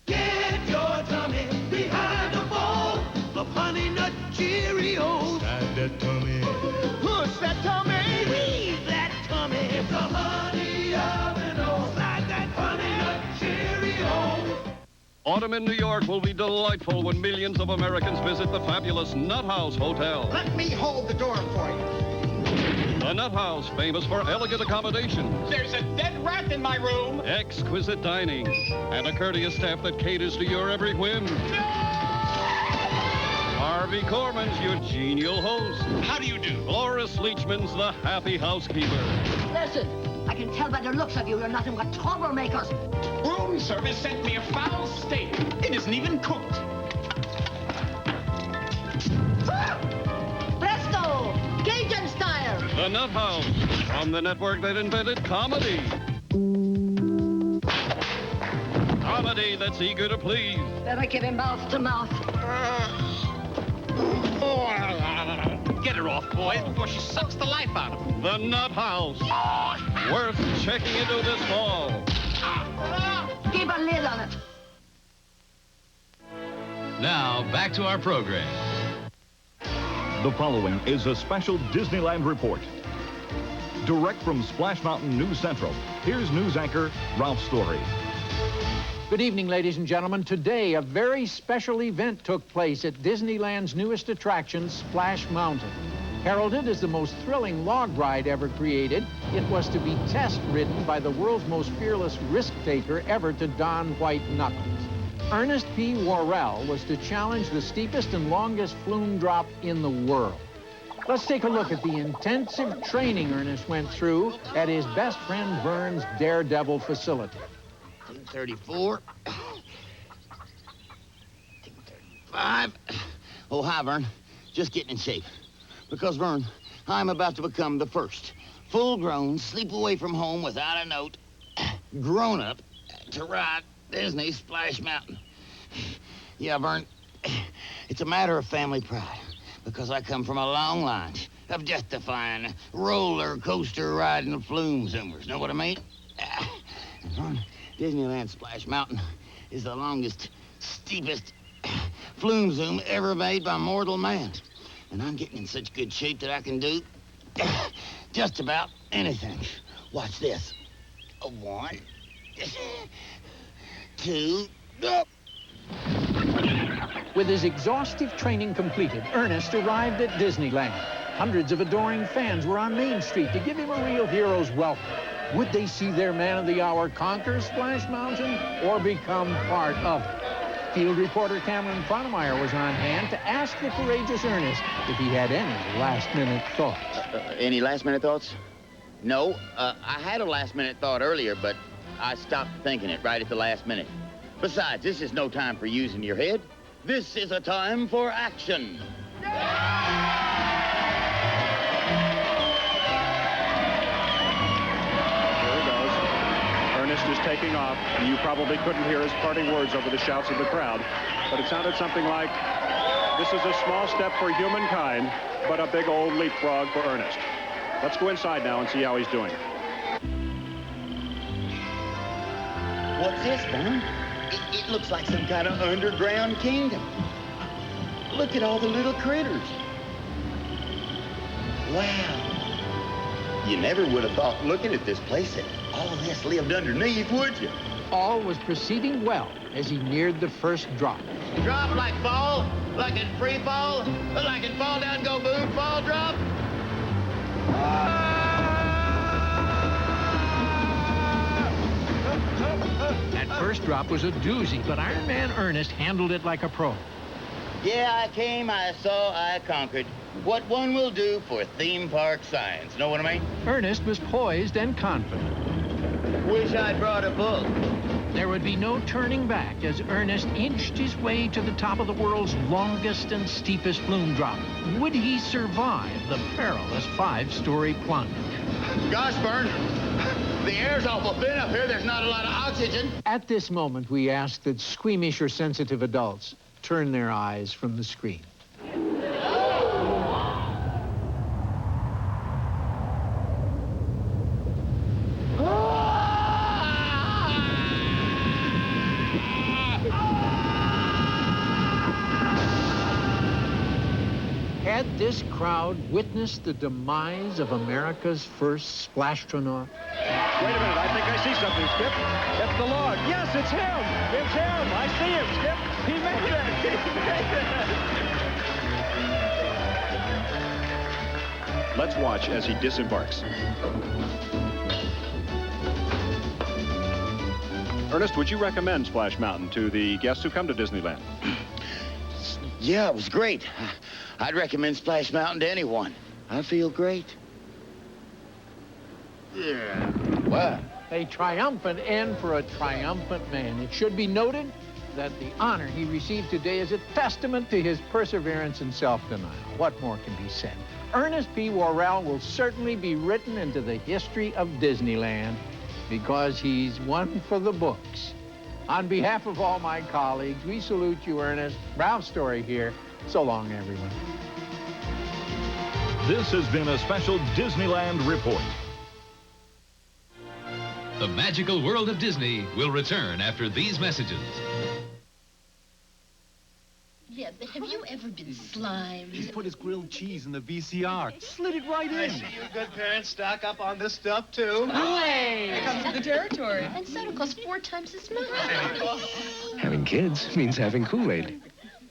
Get your tummy behind the bowl of Honey Nut Cheerios. Slide that tummy. Push that tummy. Squeeze that tummy. It's a honey oven. Slide that Honey Nut Cheerios. Autumn in New York will be delightful when millions of Americans visit the fabulous Nut House Hotel. Let me hold the door for you. The Nut House, famous for elegant accommodations, There's a dead rat in my room. exquisite dining, and a courteous staff that caters to your every whim. Harvey Korman's your genial host. How do you do? Loris Leachman's the happy housekeeper. Listen, I can tell by the looks of you you're nothing but troublemakers. Room service sent me a foul steak. It isn't even cooked. Presto! Cajun style! The Nut House, from the network that invented comedy. Comedy that's eager to please. Better give him mouth to mouth. Get her off, boys, before she sucks the life out of him. The Nut House. Worth checking into this fall. Keep a lid on it. Now, back to our program. The following is a special Disneyland report. Direct from Splash Mountain News Central, here's news anchor Ralph Story. Good evening, ladies and gentlemen. Today, a very special event took place at Disneyland's newest attraction, Splash Mountain. Heralded as the most thrilling log ride ever created, it was to be test-ridden by the world's most fearless risk-taker ever to don white knuckles. Ernest P. Worrell was to challenge the steepest and longest flume drop in the world. Let's take a look at the intensive training Ernest went through at his best friend Vern's Daredevil facility. 234. 235. Oh, hi, Vern. Just getting in shape. Because, Vern, I'm about to become the first full-grown, sleep-away from home without a note, grown-up to ride Disney Splash Mountain. Yeah, Vern, it's a matter of family pride. Because I come from a long line of death-defying, roller coaster riding flume zoomers. Know what I mean? And Vern, Disneyland Splash Mountain is the longest, steepest flume zoom ever made by mortal man. And I'm getting in such good shape that I can do just about anything. Watch this. 1, 2, go. With his exhaustive training completed, Ernest arrived at Disneyland. Hundreds of adoring fans were on Main Street to give him a real hero's welcome. Would they see their man of the hour conquer Splash Mountain or become part of it? Field reporter Cameron Fronemeyer was on hand to ask the courageous Ernest if he had any last-minute thoughts. Any last-minute thoughts? No. I had a last-minute thought earlier, but I stopped thinking it right at the last minute. Besides, this is no time for using your head. This is a time for action. Ernest is taking off, and you probably couldn't hear his parting words over the shouts of the crowd, but it sounded something like, "This is a small step for humankind, but a big old leapfrog for Ernest." Let's go inside now and see how he's doing. What's this, Vern? It looks like some kind of underground kingdom. Look at all the little critters. Wow. You never would have thought, looking at this place, that all of this lived underneath, would you? All was proceeding well as he neared the first drop. Drop like fall, like in free fall, like in fall down, go boom, fall drop. That first drop was a doozy, but Iron Man Ernest handled it like a pro. Yeah, I came, I saw, I conquered. What one will do for theme park science. Know what I mean? Ernest was poised and confident. Wish I'd brought a book. There would be no turning back as Ernest inched his way to the top of the world's longest and steepest flume drop. Would he survive the perilous 5-story plunge? Gosh, Vern, the air's awful thin up here. There's not a lot of oxygen. At this moment, we ask that squeamish or sensitive adults turn their eyes from the screen. Had this crowd witnessed the demise of America's first splastronaut? Wait a minute, I think I see something, Skip. It's the log. Yes, it's him. It's him. I see him, Skip. He made it. He made it. Let's watch as he disembarks. Ernest, would you recommend Splash Mountain to the guests who come to Disneyland? Yeah, it was great. I'd recommend Splash Mountain to anyone. I feel great. Yeah. What? A triumphant end for a triumphant man. It should be noted that the honor he received today is a testament to his perseverance and self-denial. What more can be said? Ernest P. Worrell will certainly be written into the history of Disneyland because he's one for the books. On behalf of all my colleagues, we salute you, Ernest. Ralph Story here. So long, everyone. This has been a special Disneyland report. The magical world of Disney will return after these messages. Yeah, but have you ever been slimed? He's put his grilled cheese in the VCR. Slid it right in. I see you good parents stock up on this stuff, too. Hey! Comes with the territory. And soda costs 4 times as much. Having kids means having Kool-Aid.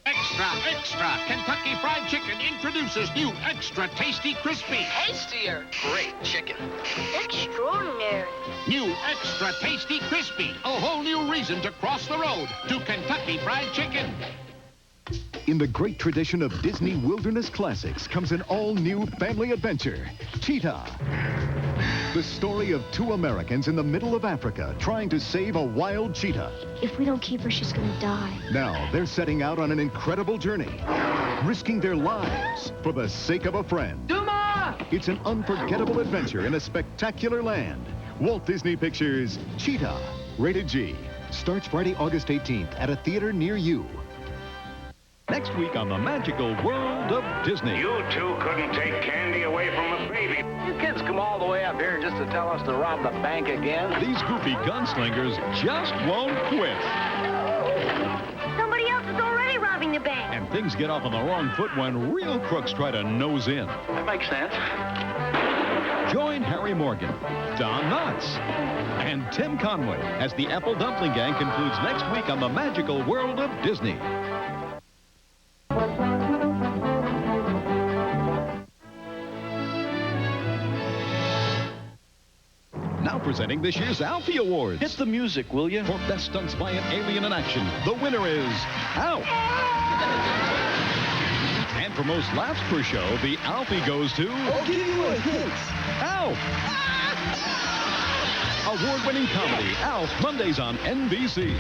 Extra, extra! Kentucky Fried Chicken introduces new Extra Tasty Crispy. Tastier. Great chicken. Extraordinary. New Extra Tasty Crispy. A whole new reason to cross the road to Kentucky Fried Chicken. In the great tradition of Disney Wilderness Classics comes an all-new family adventure, Cheetah. The story of 2 Americans in the middle of Africa trying to save a wild cheetah. If we don't keep her, she's gonna die. Now they're setting out on an incredible journey, risking their lives for the sake of a friend. Duma! It's an unforgettable adventure in a spectacular land. Walt Disney Pictures' Cheetah, rated G. Starts Friday, August 18th at a theater near you. Next week on the magical world of Disney. You two couldn't take candy away from a baby. You kids come all the way up here just to tell us to rob the bank again? These goofy gunslingers just won't quit. Somebody else is already robbing the bank. And things get off on the wrong foot when real crooks try to nose in. That makes sense. Join Harry Morgan, Don Knotts, and Tim Conway as the Apple Dumpling Gang concludes next week on the magical world of Disney. Now Now presenting this year's Alfie Awards. Hit the music, will you? For best stunts by an alien in action, the winner is Alf. And for most laughs per show, the Alfie goes to... I'll give you a hint. Alf. Award-winning comedy, Alf, Mondays on NBC.